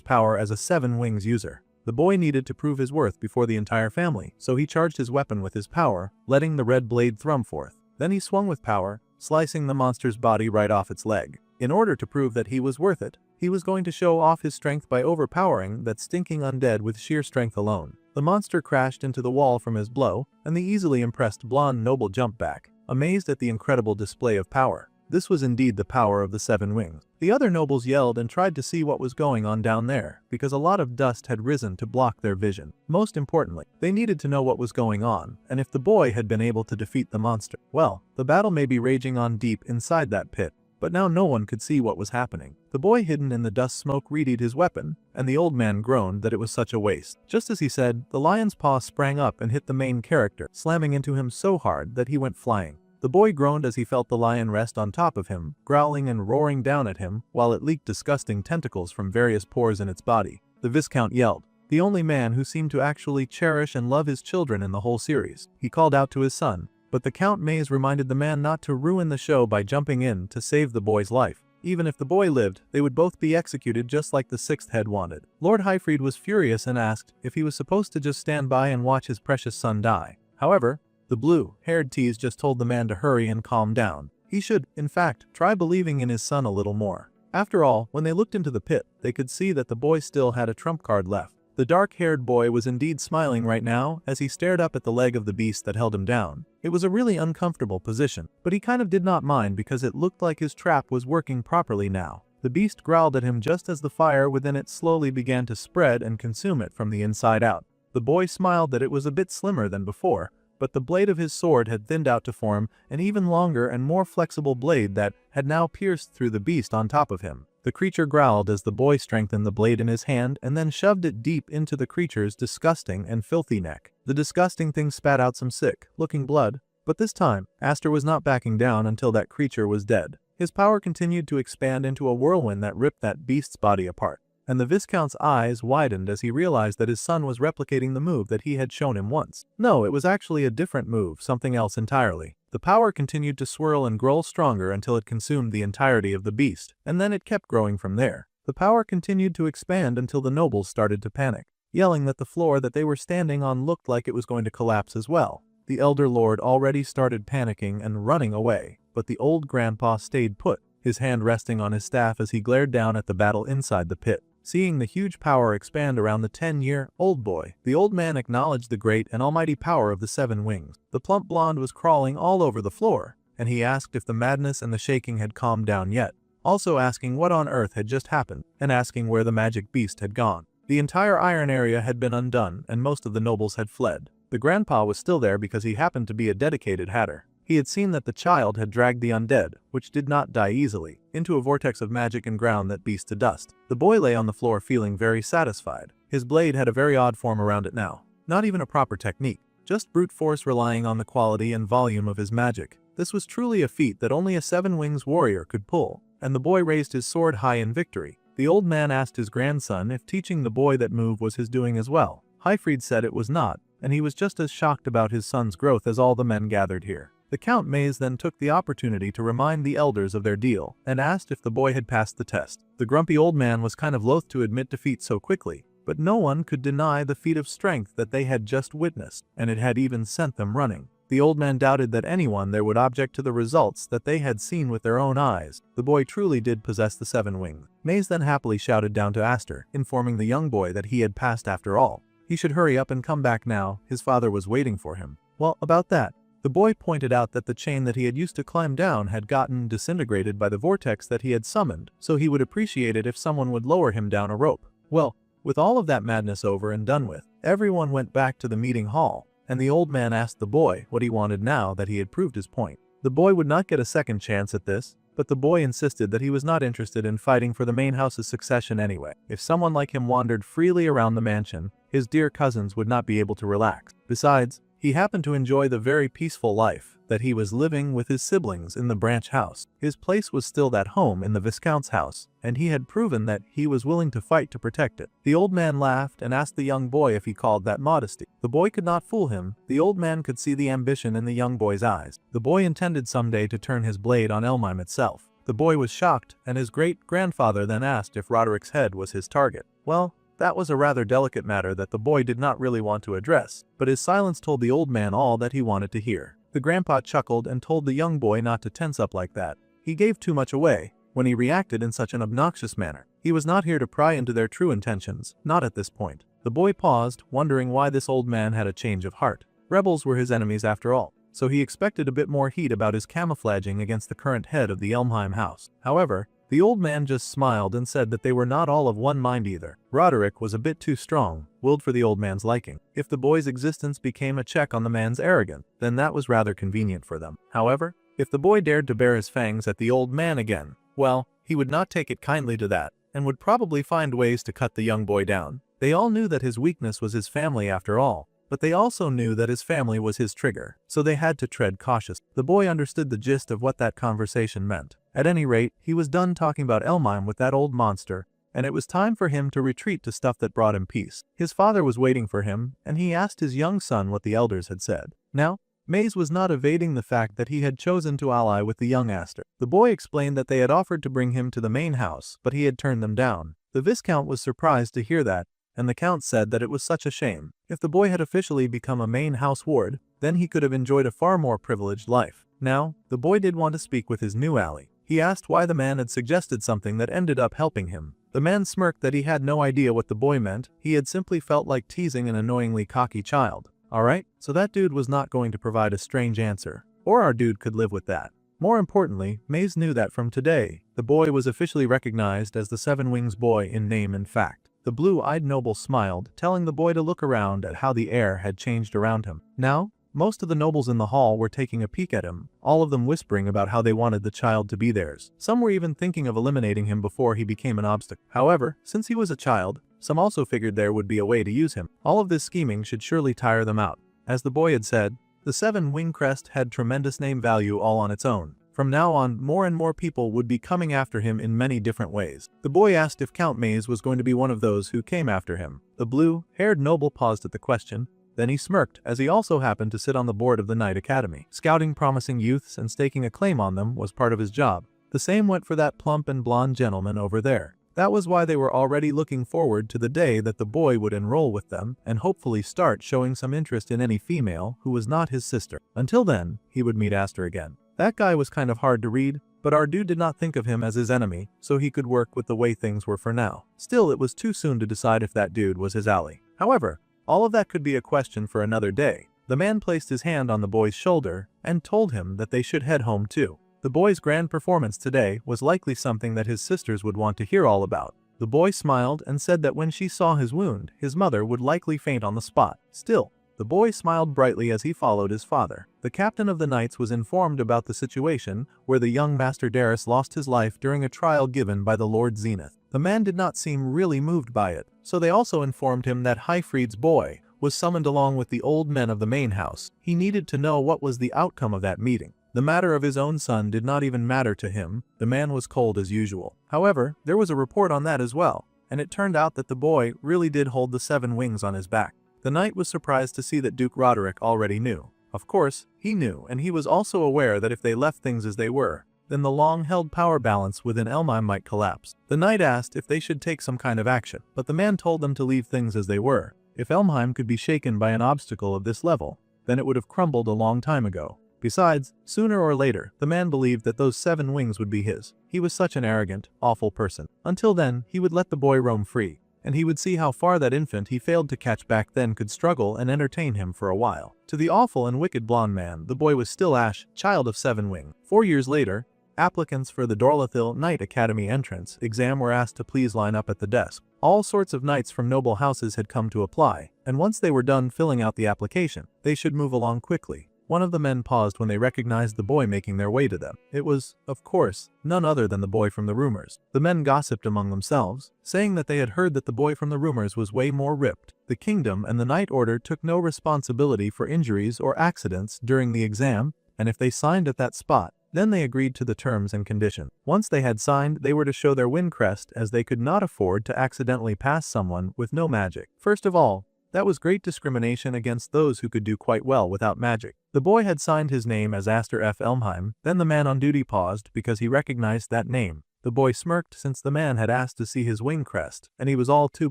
Speaker 1: power as a 7 wings user. The boy needed to prove his worth before the entire family, so he charged his weapon with his power, letting the red blade thrum forth. Then he swung with power, slicing the monster's body right off its leg. In order to prove that he was worth it, he was going to show off his strength by overpowering that stinking undead with sheer strength alone. The monster crashed into the wall from his blow, and the easily impressed blonde noble jumped back, amazed at the incredible display of power. This was indeed the power of the 7 wings. The other nobles yelled and tried to see what was going on down there, because a lot of dust had risen to block their vision. Most importantly, they needed to know what was going on, and if the boy had been able to defeat the monster. Well, the battle may be raging on deep inside that pit, but now no one could see what was happening. The boy hidden in the dust smoke readied his weapon, and the old man groaned that it was such a waste. Just as he said, the lion's paw sprang up and hit the main character, slamming into him so hard that he went flying. The boy groaned as he felt the lion rest on top of him, growling and roaring down at him, while it leaked disgusting tentacles from various pores in its body. The Viscount yelled, the only man who seemed to actually cherish and love his children in the whole series. He called out to his son, but the Count Maze reminded the man not to ruin the show by jumping in to save the boy's life. Even if the boy lived, they would both be executed just like the 6th head wanted. Lord Highfried was furious and asked if he was supposed to just stand by and watch his precious son die. However, the blue-haired tease just told the man to hurry and calm down. He should, in fact, try believing in his son a little more. After all, when they looked into the pit, they could see that the boy still had a trump card left. The dark-haired boy was indeed smiling right now as he stared up at the leg of the beast that held him down. It was a really uncomfortable position, but he kind of did not mind because it looked like his trap was working properly now. The beast growled at him just as the fire within it slowly began to spread and consume it from the inside out. The boy smiled that it was a bit slimmer than before, but the blade of his sword had thinned out to form an even longer and more flexible blade that had now pierced through the beast on top of him. The creature growled as the boy strengthened the blade in his hand and then shoved it deep into the creature's disgusting and filthy neck. The disgusting thing spat out some sick-looking blood, but this time, Aster was not backing down until that creature was dead. His power continued to expand into a whirlwind that ripped that beast's body apart, and the Viscount's eyes widened as he realized that his son was replicating the move that he had shown him once. No, it was actually a different move, something else entirely. The power continued to swirl and grow stronger until it consumed the entirety of the beast, and then it kept growing from there. The power continued to expand until the nobles started to panic, yelling that the floor that they were standing on looked like it was going to collapse as well. The Elder Lord already started panicking and running away, but the old grandpa stayed put, his hand resting on his staff as he glared down at the battle inside the pit. Seeing the huge power expand around the 10-year-old boy, the old man acknowledged the great and almighty power of the 7 wings. The plump blonde was crawling all over the floor, and he asked if the madness and the shaking had calmed down yet, also asking what on earth had just happened, and asking where the magic beast had gone. The entire iron area had been undone, and most of the nobles had fled. The grandpa was still there because he happened to be a dedicated hatter. He had seen that the child had dragged the undead, which did not die easily, into a vortex of magic and ground that beast to dust. The boy lay on the floor feeling very satisfied. His blade had a very odd form around it now. Not even a proper technique, just brute force relying on the quality and volume of his magic. This was truly a feat that only a 7 wings warrior could pull, and the boy raised his sword high in victory. The old man asked his grandson if teaching the boy that move was his doing as well. Highfried said it was not, and he was just as shocked about his son's growth as all the men gathered here. The Count Maze then took the opportunity to remind the elders of their deal and asked if the boy had passed the test. The grumpy old man was kind of loath to admit defeat so quickly, but no one could deny the feat of strength that they had just witnessed, and it had even sent them running. The old man doubted that anyone there would object to the results that they had seen with their own eyes. The boy truly did possess the 7 wings. Maze then happily shouted down to Aster, informing the young boy that he had passed after all. He should hurry up and come back now, his father was waiting for him. Well, about that, the boy pointed out that the chain that he had used to climb down had gotten disintegrated by the vortex that he had summoned, so he would appreciate it if someone would lower him down a rope. Well, with all of that madness over and done with, everyone went back to the meeting hall, and the old man asked the boy what he wanted now that he had proved his point. The boy would not get a second chance at this, but the boy insisted that he was not interested in fighting for the main house's succession anyway. If someone like him wandered freely around the mansion, his dear cousins would not be able to relax. Besides, he happened to enjoy the very peaceful life that he was living with his siblings in the branch house. His place was still that home in the Viscount's house, and he had proven that he was willing to fight to protect it. The old man laughed and asked the young boy if he called that modesty. The boy could not fool him. The old man could see the ambition in the young boy's eyes. The boy intended someday to turn his blade on Elmheim itself. The boy was shocked, and his great-grandfather then asked if Roderick's head was his target. Well, that was a rather delicate matter that the boy did not really want to address, but his silence told the old man all that he wanted to hear. The grandpa chuckled and told the young boy not to tense up like that. He gave too much away when he reacted in such an obnoxious manner. He was not here to pry into their true intentions, not at this point. The boy paused, wondering why this old man had a change of heart. Rebels were his enemies after all, so he expected a bit more heat about his camouflaging against the current head of the Elmheim house. However, the old man just smiled and said that they were not all of one mind either. Roderick was a bit too strong-willed for the old man's liking. If the boy's existence became a check on the man's arrogance, then that was rather convenient for them. However, if the boy dared to bare his fangs at the old man again, well, he would not take it kindly to that, and would probably find ways to cut the young boy down. They all knew that his weakness was his family after all, but they also knew that his family was his trigger, so they had to tread cautiously. The boy understood the gist of what that conversation meant. At any rate, he was done talking about Elmheim with that old monster, and it was time for him to retreat to stuff that brought him peace. His father was waiting for him, and he asked his young son what the elders had said. Now, Maze was not evading the fact that he had chosen to ally with the young Aster. The boy explained that they had offered to bring him to the main house, but he had turned them down. The Viscount was surprised to hear that, and the Count said that it was such a shame. If the boy had officially become a main house ward, then he could have enjoyed a far more privileged life. Now, the boy did want to speak with his new ally. He asked why the man had suggested something that ended up helping him. The man smirked that he had no idea what the boy meant. He had simply felt like teasing an annoyingly cocky child. Alright, so that dude was not going to provide a strange answer. Or our dude could live with that. More importantly, Maze knew that from today, the boy was officially recognized as the Seven Wings boy in name and fact. The blue-eyed noble smiled, telling the boy to look around at how the air had changed around him. Now, most of the nobles in the hall were taking a peek at him, all of them whispering about how they wanted the child to be theirs. Some were even thinking of eliminating him before he became an obstacle. However, since he was a child, some also figured there would be a way to use him. All of this scheming should surely tire them out. As the boy had said, the Seven-Wing crest had tremendous name value all on its own. From now on, more and more people would be coming after him in many different ways. The boy asked if Count Maze was going to be one of those who came after him. The blue-haired noble paused at the question. Then he smirked, as he also happened to sit on the board of the Knight Academy. Scouting promising youths and staking a claim on them was part of his job. The same went for that plump and blonde gentleman over there. That was why they were already looking forward to the day that the boy would enroll with them and hopefully start showing some interest in any female who was not his sister. Until then, he would meet Aster again. That guy was kind of hard to read, but our dude did not think of him as his enemy, so he could work with the way things were for now. Still, it was too soon to decide if that dude was his ally. However, all of that could be a question for another day. The man placed his hand on the boy's shoulder and told him that they should head home too. The boy's grand performance today was likely something that his sisters would want to hear all about. The boy smiled and said that when she saw his wound, his mother would likely faint on the spot. Still, the boy smiled brightly as he followed his father. The captain of the knights was informed about the situation where the young Master Darius lost his life during a trial given by the Lord Zenith. The man did not seem really moved by it, so they also informed him that Highfried's boy was summoned along with the old men of the main house. He needed to know what was the outcome of that meeting. The matter of his own son did not even matter to him. The man was cold as usual. However, there was a report on that as well, and it turned out that the boy really did hold the 7 wings on his back. The knight was surprised to see that Duke Roderick already knew. Of course, he knew, and he was also aware that if they left things as they were, then the long-held power balance within Elmheim might collapse. The knight asked if they should take some kind of action, but the man told them to leave things as they were. If Elmheim could be shaken by an obstacle of this level, then it would have crumbled a long time ago. Besides, sooner or later, the man believed that those 7 wings would be his. He was such an arrogant, awful person. Until then, he would let the boy roam free, and he would see how far that infant he failed to catch back then could struggle and entertain him for a while. To the awful and wicked blonde man, the boy was still Ash, child of 7 wing. 4 years later, applicants for the Dorlathil Knight Academy entrance exam were asked to please line up at the desk. All sorts of knights from noble houses had come to apply, and once they were done filling out the application, they should move along quickly. One of the men paused when they recognized the boy making their way to them. It was, of course, none other than the boy from the rumors. The men gossiped among themselves, saying that they had heard that the boy from the rumors was way more ripped. The kingdom and the Night Order took no responsibility for injuries or accidents during the exam, and if they signed at that spot, then they agreed to the terms and conditions. Once they had signed, they were to show their win crest, as they could not afford to accidentally pass someone with no magic. First of all, that was great discrimination against those who could do quite well without magic. The boy had signed his name as Aster F. Elmheim, then the man on duty paused because he recognized that name. The boy smirked since the man had asked to see his wing crest, and he was all too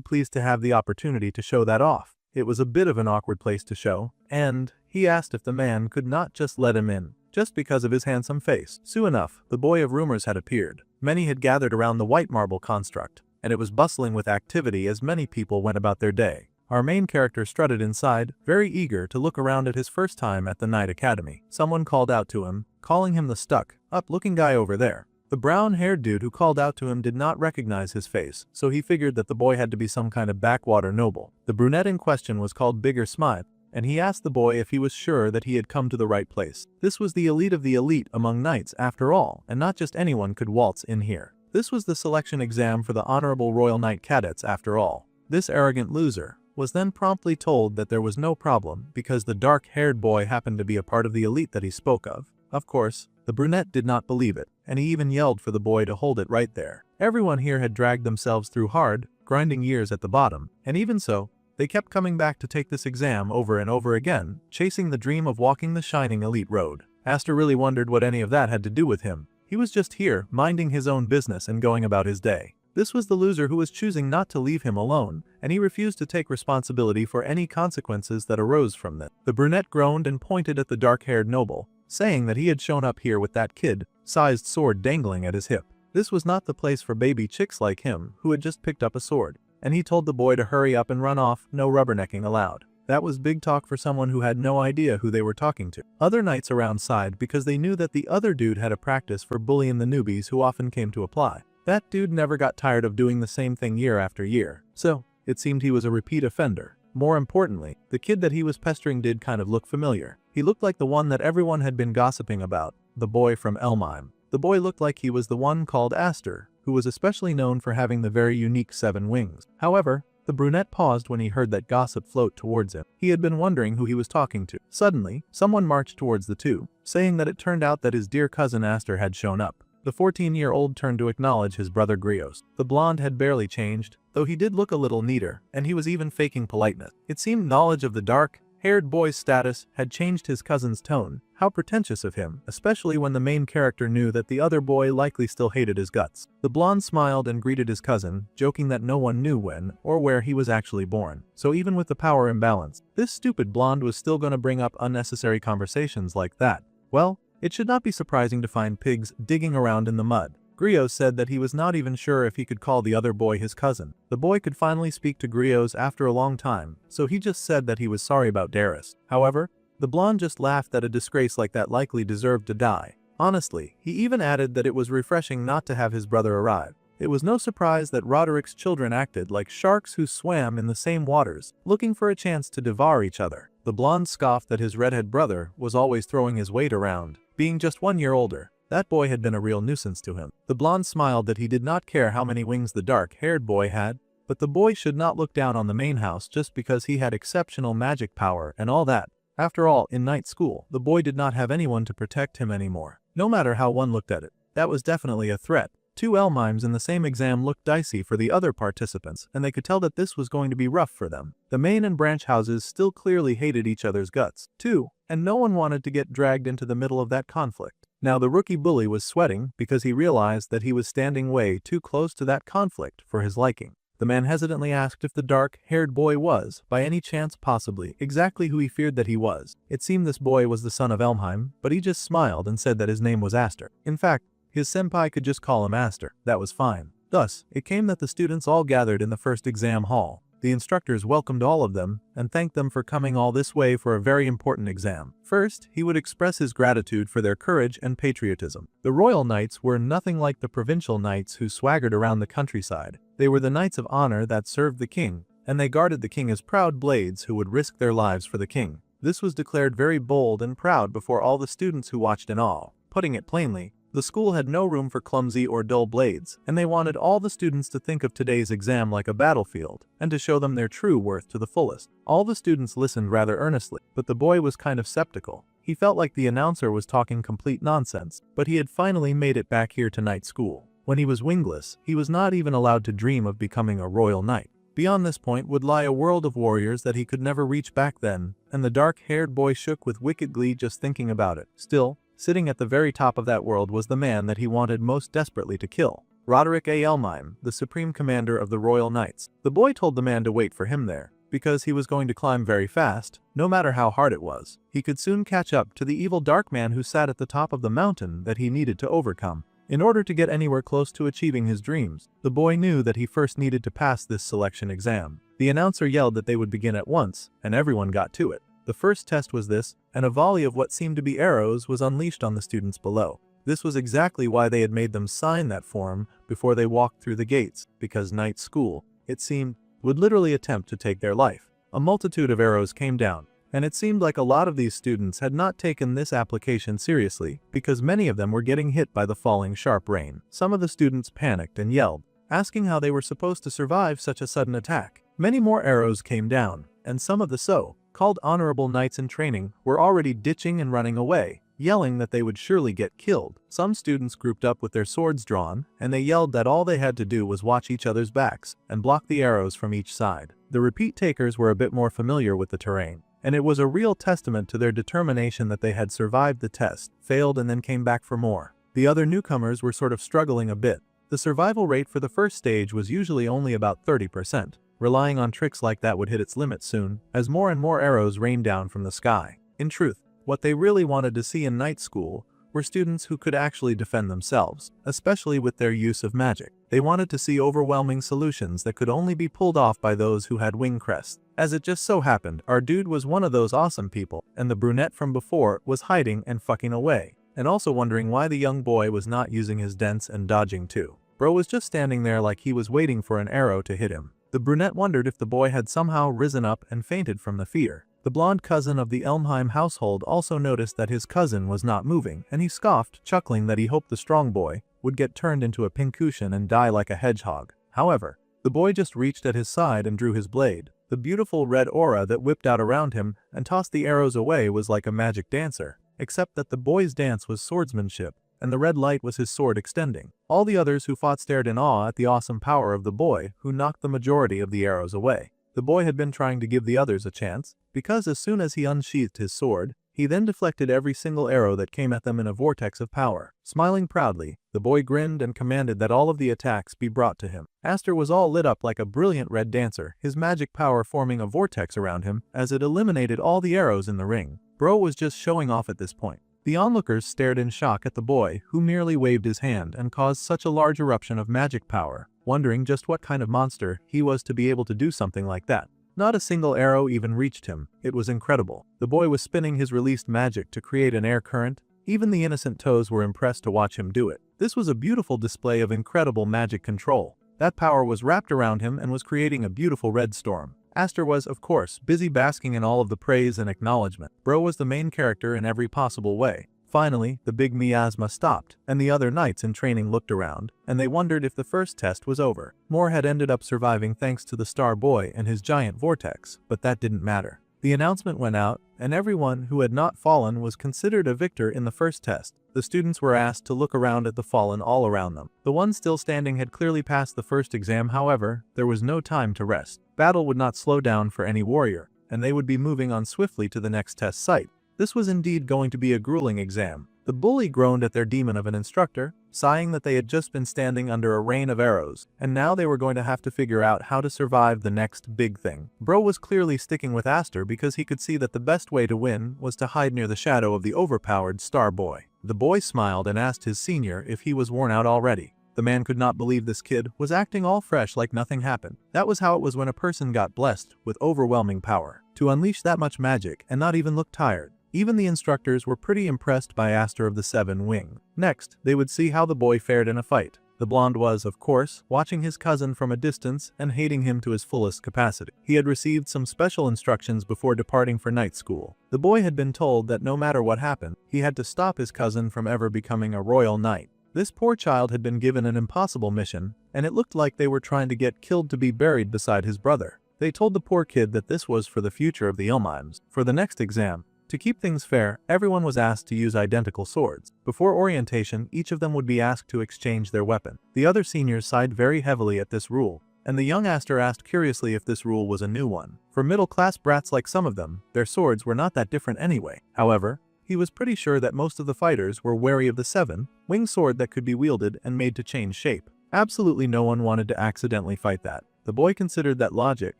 Speaker 1: pleased to have the opportunity to show that off. It was a bit of an awkward place to show, and he asked if the man could not just let him in, just because of his handsome face. Soon enough, the boy of rumors had appeared. Many had gathered around the white marble construct, and it was bustling with activity as many people went about their day. Our main character strutted inside, very eager to look around at his first time at the Night Academy. Someone called out to him, calling him the stuck-up-looking guy over there. The brown-haired dude who called out to him did not recognize his face, so he figured that the boy had to be some kind of backwater noble. The brunette in question was called Bigger Smythe, and he asked the boy if he was sure that he had come to the right place. This was the elite of the elite among knights after all, and not just anyone could waltz in here. This was the selection exam for the Honorable Royal Knight Cadets after all. This arrogant loser was then promptly told that there was no problem because the dark-haired boy happened to be a part of the elite that he spoke of. Of course, the brunette did not believe it, and he even yelled for the boy to hold it right there. Everyone here had dragged themselves through hard, grinding years at the bottom, and even so, they kept coming back to take this exam over and over again, chasing the dream of walking the shining elite road. Aster really wondered what any of that had to do with him. He was just here, minding his own business and going about his day. This was the loser who was choosing not to leave him alone, and he refused to take responsibility for any consequences that arose from this. The brunette groaned and pointed at the dark-haired noble, saying that he had shown up here with that kid-sized sword dangling at his hip. This was not the place for baby chicks like him, who had just picked up a sword, and he told the boy to hurry up and run off, no rubbernecking allowed. That was big talk for someone who had no idea who they were talking to. Other knights around sighed because they knew that the other dude had a practice for bullying the newbies who often came to apply. That dude never got tired of doing the same thing year after year, so it seemed he was a repeat offender. More importantly, the kid that he was pestering did kind of look familiar. He looked like the one that everyone had been gossiping about, the boy from Elmheim. The boy looked like he was the one called Aster, who was especially known for having the very unique 7 wings. However, the brunette paused when he heard that gossip float towards him. He had been wondering who he was talking to. Suddenly, someone marched towards the two, saying that it turned out that his dear cousin Aster had shown up. The 14-year-old turned to acknowledge his brother Grios. The blonde had barely changed, though he did look a little neater, and he was even faking politeness. It seemed knowledge of the dark-haired boy's status had changed his cousin's tone. How pretentious of him, especially when the main character knew that the other boy likely still hated his guts. The blonde smiled and greeted his cousin, joking that no one knew when or where he was actually born. So even with the power imbalance, this stupid blonde was still going to bring up unnecessary conversations like that. Well, it should not be surprising to find pigs digging around in the mud. Grios said that he was not even sure if he could call the other boy his cousin. The boy could finally speak to Grios after a long time, so he just said that he was sorry about Darius. However, the blonde just laughed that a disgrace like that likely deserved to die. Honestly, he even added that it was refreshing not to have his brother arrive. It was no surprise that Roderick's children acted like sharks who swam in the same waters, looking for a chance to devour each other. The blonde scoffed that his redhead brother was always throwing his weight around. Being just 1 year older, that boy had been a real nuisance to him. The blonde smiled that he did not care how many wings the dark-haired boy had, but the boy should not look down on the main house just because he had exceptional magic power and all that. After all, in night school, the boy did not have anyone to protect him anymore. No matter how one looked at it, that was definitely a threat. 2 Elmheims in the same exam looked dicey for the other participants, and they could tell that this was going to be rough for them. The main and branch houses still clearly hated each other's guts, too, and no one wanted to get dragged into the middle of that conflict. Now the rookie bully was sweating because he realized that he was standing way too close to that conflict for his liking. The man hesitantly asked if the dark-haired boy was, by any chance possibly, exactly who he feared that he was. It seemed this boy was the son of Elmheim, but he just smiled and said that his name was Aster. In fact, his senpai could just call him Aster. That was fine. Thus, it came that the students all gathered in the first exam hall. The instructors welcomed all of them and thanked them for coming all this way for a very important exam. First, he would express his gratitude for their courage and patriotism. The royal knights were nothing like the provincial knights who swaggered around the countryside. They were the knights of honor that served the king, and they guarded the king as proud blades who would risk their lives for the king. This was declared very bold and proud before all the students who watched in awe. Putting it plainly, the school had no room for clumsy or dull blades, and they wanted all the students to think of today's exam like a battlefield, and to show them their true worth to the fullest. All the students listened rather earnestly, but the boy was kind of skeptical. He felt like the announcer was talking complete nonsense, but he had finally made it back here to night school. When he was wingless, he was not even allowed to dream of becoming a royal knight. Beyond this point would lie a world of warriors that he could never reach back then, and the dark-haired boy shook with wicked glee just thinking about it. Still, sitting at the very top of that world was the man that he wanted most desperately to kill. Roderick A. Elmheim, the supreme commander of the Royal Knights. The boy told the man to wait for him there, because he was going to climb very fast, no matter how hard it was. He could soon catch up to the evil dark man who sat at the top of the mountain that he needed to overcome. In order to get anywhere close to achieving his dreams, the boy knew that he first needed to pass this selection exam. The announcer yelled that they would begin at once, and everyone got to it. The first test was this, and a volley of what seemed to be arrows was unleashed on the students below. This was exactly why they had made them sign that form before they walked through the gates, because night school, it seemed, would literally attempt to take their life. A multitude of arrows came down, and it seemed like a lot of these students had not taken this application seriously, because many of them were getting hit by the falling sharp rain. Some of the students panicked and yelled, asking how they were supposed to survive such a sudden attack. Many more arrows came down, and some of the so-called honorable knights in training were already ditching and running away, yelling that they would surely get killed. Some students grouped up with their swords drawn, and they yelled that all they had to do was watch each other's backs and block the arrows from each side. The repeat takers were a bit more familiar with the terrain, and it was a real testament to their determination that they had survived the test, failed and then came back for more. The other newcomers were sort of struggling a bit. The survival rate for the first stage was usually only about 30%. Relying on tricks like that would hit its limit soon, as more and more arrows rained down from the sky. In truth, what they really wanted to see in night school were students who could actually defend themselves, especially with their use of magic. They wanted to see overwhelming solutions that could only be pulled off by those who had wing crests. As it just so happened, our dude was one of those awesome people, and the brunette from before was hiding and fucking away, and also wondering why the young boy was not using his dents and dodging too. Bro was just standing there like he was waiting for an arrow to hit him. The brunette wondered if the boy had somehow risen up and fainted from the fear. The blonde cousin of the Elmheim household also noticed that his cousin was not moving, and he scoffed, chuckling that he hoped the strong boy would get turned into a pincushion and die like a hedgehog. However, the boy just reached at his side and drew his blade. The beautiful red aura that whipped out around him and tossed the arrows away was like a magic dancer, except that the boy's dance was swordsmanship, and the red light was his sword extending. All the others who fought stared in awe at the awesome power of the boy, who knocked the majority of the arrows away. The boy had been trying to give the others a chance, because as soon as he unsheathed his sword, he then deflected every single arrow that came at them in a vortex of power. Smiling proudly, the boy grinned and commanded that all of the attacks be brought to him. Aster was all lit up like a brilliant red dancer, his magic power forming a vortex around him as it eliminated all the arrows in the ring. Bro was just showing off at this point. The onlookers stared in shock at the boy, who merely waved his hand and caused such a large eruption of magic power, wondering just what kind of monster he was to be able to do something like that. Not a single arrow even reached him. It was incredible. The boy was spinning his released magic to create an air current. Even the innocent toes were impressed to watch him do it. This was a beautiful display of incredible magic control. That power was wrapped around him and was creating a beautiful red storm. Aster was, of course, busy basking in all of the praise and acknowledgement. Bro was the main character in every possible way. Finally, the big miasma stopped, and the other knights in training looked around, and they wondered if the first test was over. More had ended up surviving thanks to the star boy and his giant vortex, but that didn't matter. The announcement went out, and everyone who had not fallen was considered a victor in the first test. The students were asked to look around at the fallen all around them. The ones still standing had clearly passed the first exam, however, there was no time to rest. Battle would not slow down for any warrior, and they would be moving on swiftly to the next test site. This was indeed going to be a grueling exam. The bully groaned at their demon of an instructor, sighing that they had just been standing under a rain of arrows, and now they were going to have to figure out how to survive the next big thing. Bro was clearly sticking with Aster because he could see that the best way to win was to hide near the shadow of the overpowered star boy. The boy smiled and asked his senior if he was worn out already. The man could not believe this kid was acting all fresh like nothing happened. That was how it was when a person got blessed with overwhelming power. To unleash that much magic and not even look tired. Even the instructors were pretty impressed by Aster of the Seven Wing. Next, they would see how the boy fared in a fight. The blonde was, of course, watching his cousin from a distance and hating him to his fullest capacity. He had received some special instructions before departing for night school. The boy had been told that no matter what happened, he had to stop his cousin from ever becoming a royal knight. This poor child had been given an impossible mission, and it looked like they were trying to get killed to be buried beside his brother. They told the poor kid that this was for the future of the Ilmimes. For the next exam, to keep things fair, everyone was asked to use identical swords. Before orientation, each of them would be asked to exchange their weapon. The other seniors sighed very heavily at this rule, and the young Aster asked curiously if this rule was a new one. For middle-class brats like some of them, their swords were not that different anyway. However, he was pretty sure that most of the fighters were wary of the 7-winged sword that could be wielded and made to change shape. Absolutely no one wanted to accidentally fight that. The boy considered that logic.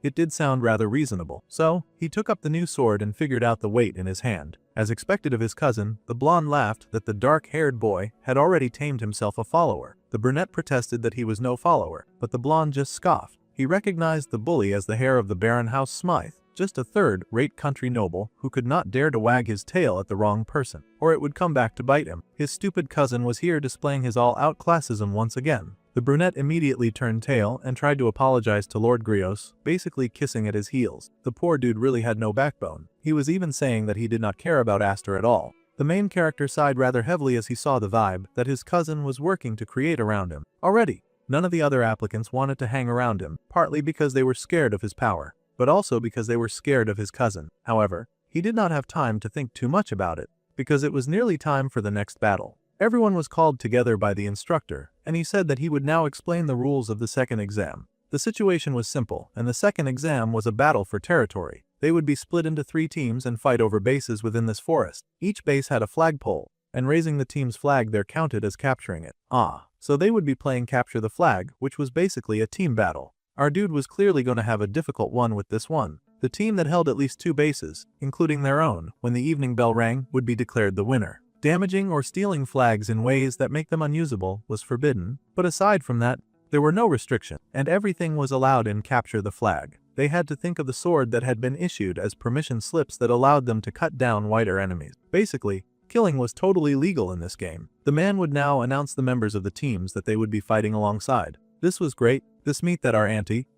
Speaker 1: It did sound rather reasonable. So, he took up the new sword and figured out the weight in his hand. As expected of his cousin, the blonde laughed that the dark-haired boy had already tamed himself a follower. The brunette protested that he was no follower, but the blonde just scoffed. He recognized the bully as the heir of the Baron House Smythe, just a third-rate country noble who could not dare to wag his tail at the wrong person, or it would come back to bite him. His stupid cousin was here displaying his all-out classism once again. The brunette immediately turned tail and tried to apologize to Lord Grios, basically kissing at his heels. The poor dude really had no backbone. He was even saying that he did not care about Aster at all. The main character sighed rather heavily as he saw the vibe that his cousin was working to create around him. Already, none of the other applicants wanted to hang around him, partly because they were scared of his power, but also because they were scared of his cousin. However, he did not have time to think too much about it, because it was nearly time for the next battle. Everyone was called together by the instructor, and he said that he would now explain the rules of the second exam. The situation was simple, and the second exam was a battle for territory. They would be split into 3 teams and fight over bases within this forest. Each base had a flagpole, and raising the team's flag there counted as capturing it. So they would be playing capture the flag, which was basically a team battle. Our dude was clearly going to have a difficult one with this one. The team that held at least 2 bases, including their own, when the evening bell rang, would be declared the winner. Damaging or stealing flags in ways that make them unusable was forbidden, but aside from that, there were no restrictions, and everything was allowed in capture the flag. They had to think of the sword that had been issued as permission slips that allowed them to cut down whiter enemies. Basically, killing was totally legal in this game. The man would now announce the members of the teams that they would be fighting alongside. This was great. This meant that our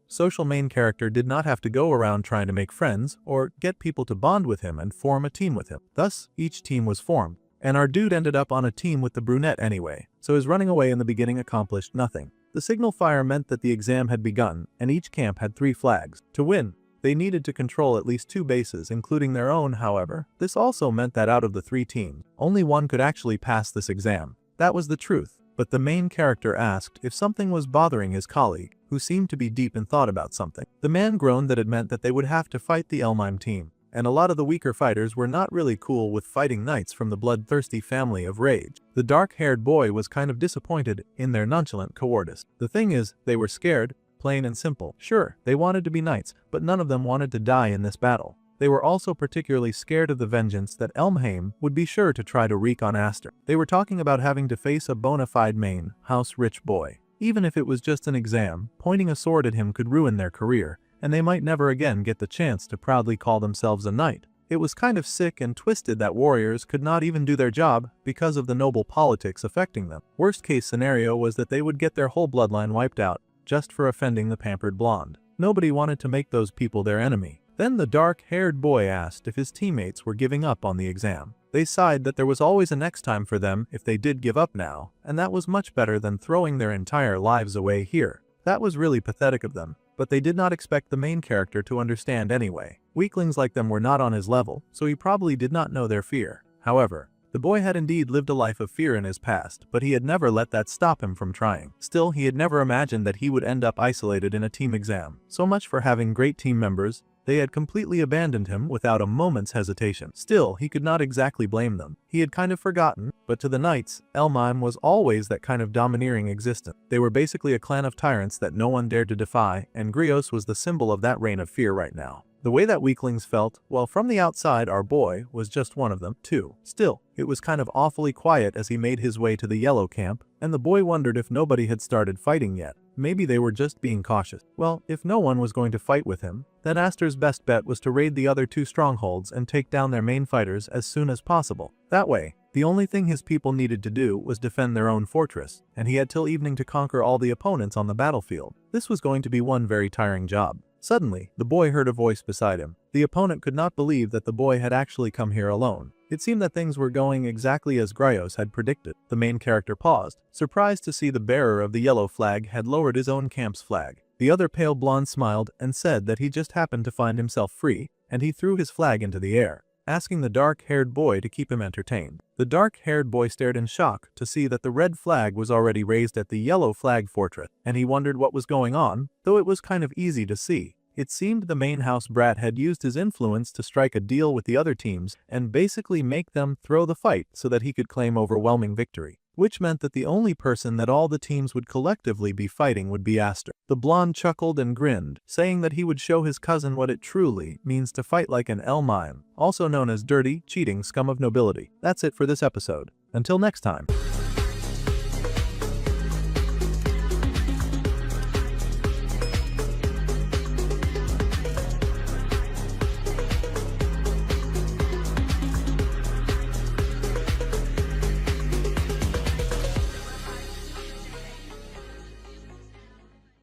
Speaker 1: social main character did not have to go around trying to make friends or get people to bond with him and form a team with him. Thus, each team was formed. And our dude ended up on a team with the brunette anyway, so his running away in the beginning accomplished nothing. The signal fire meant that the exam had begun, and each camp had 3 flags. To win, they needed to control at least 2 bases, including their own. However, this also meant that out of the 3 teams, only one could actually pass this exam. That was the truth, but the main character asked if something was bothering his colleague, who seemed to be deep in thought about something. The man groaned that it meant that they would have to fight the Ilmime team. And a lot of the weaker fighters were not really cool with fighting knights from the bloodthirsty family of Rage. The dark-haired boy was kind of disappointed in their nonchalant cowardice. The thing is, they were scared, plain and simple. Sure, they wanted to be knights, but none of them wanted to die in this battle. They were also particularly scared of the vengeance that Elmheim would be sure to try to wreak on Aster. They were talking about having to face a bona fide main house rich boy. Even if it was just an exam, pointing a sword at him could ruin their career, and they might never again get the chance to proudly call themselves a knight. It was kind of sick and twisted that warriors could not even do their job because of the noble politics affecting them. Worst case scenario was that they would get their whole bloodline wiped out just for offending the pampered blonde. Nobody wanted to make those people their enemy. Then the dark-haired boy asked if his teammates were giving up on the exam. They sighed that there was always a next time for them if they did give up now, and that was much better than throwing their entire lives away here. That was really pathetic of them. But they did not expect the main character to understand anyway. Weaklings like them were not on his level, so he probably did not know their fear. However, the boy had indeed lived a life of fear in his past, but he had never let that stop him from trying. Still, he had never imagined that he would end up isolated in a team exam. So much for having great team members. They had completely abandoned him without a moment's hesitation. Still, he could not exactly blame them. He had kind of forgotten, but to the knights, Elmime was always that kind of domineering existence. They were basically a clan of tyrants that no one dared to defy, and Grios was the symbol of that reign of fear right now. The way that weaklings felt, well, from the outside our boy was just one of them, too. Still, it was kind of awfully quiet as he made his way to the yellow camp, and the boy wondered if nobody had started fighting yet. Maybe they were just being cautious. Well, if no one was going to fight with him, then Aster's best bet was to raid the other 2 strongholds and take down their main fighters as soon as possible. That way, The only thing his people needed to do was defend their own fortress, and he had till evening to conquer all the opponents on the battlefield. This was going to be one very tiring job. Suddenly, the boy heard a voice beside him. The opponent could not believe that the boy had actually come here alone. It seemed that things were going exactly as Gryos had predicted. The main character paused, surprised to see the bearer of the yellow flag had lowered his own camp's flag. The other pale blonde smiled and said that he just happened to find himself free, and he threw his flag into the air, asking the dark-haired boy to keep him entertained. The dark-haired boy stared in shock to see that the red flag was already raised at the yellow flag fortress, and he wondered what was going on, though it was kind of easy to see. It seemed the main house brat had used his influence to strike a deal with the other teams and basically make them throw the fight so that he could claim overwhelming victory, which meant that the only person that all the teams would collectively be fighting would be Aster. The blonde chuckled and grinned, saying that he would show his cousin what it truly means to fight like an mime, also known as dirty, cheating scum of nobility. That's it for this episode. Until next time.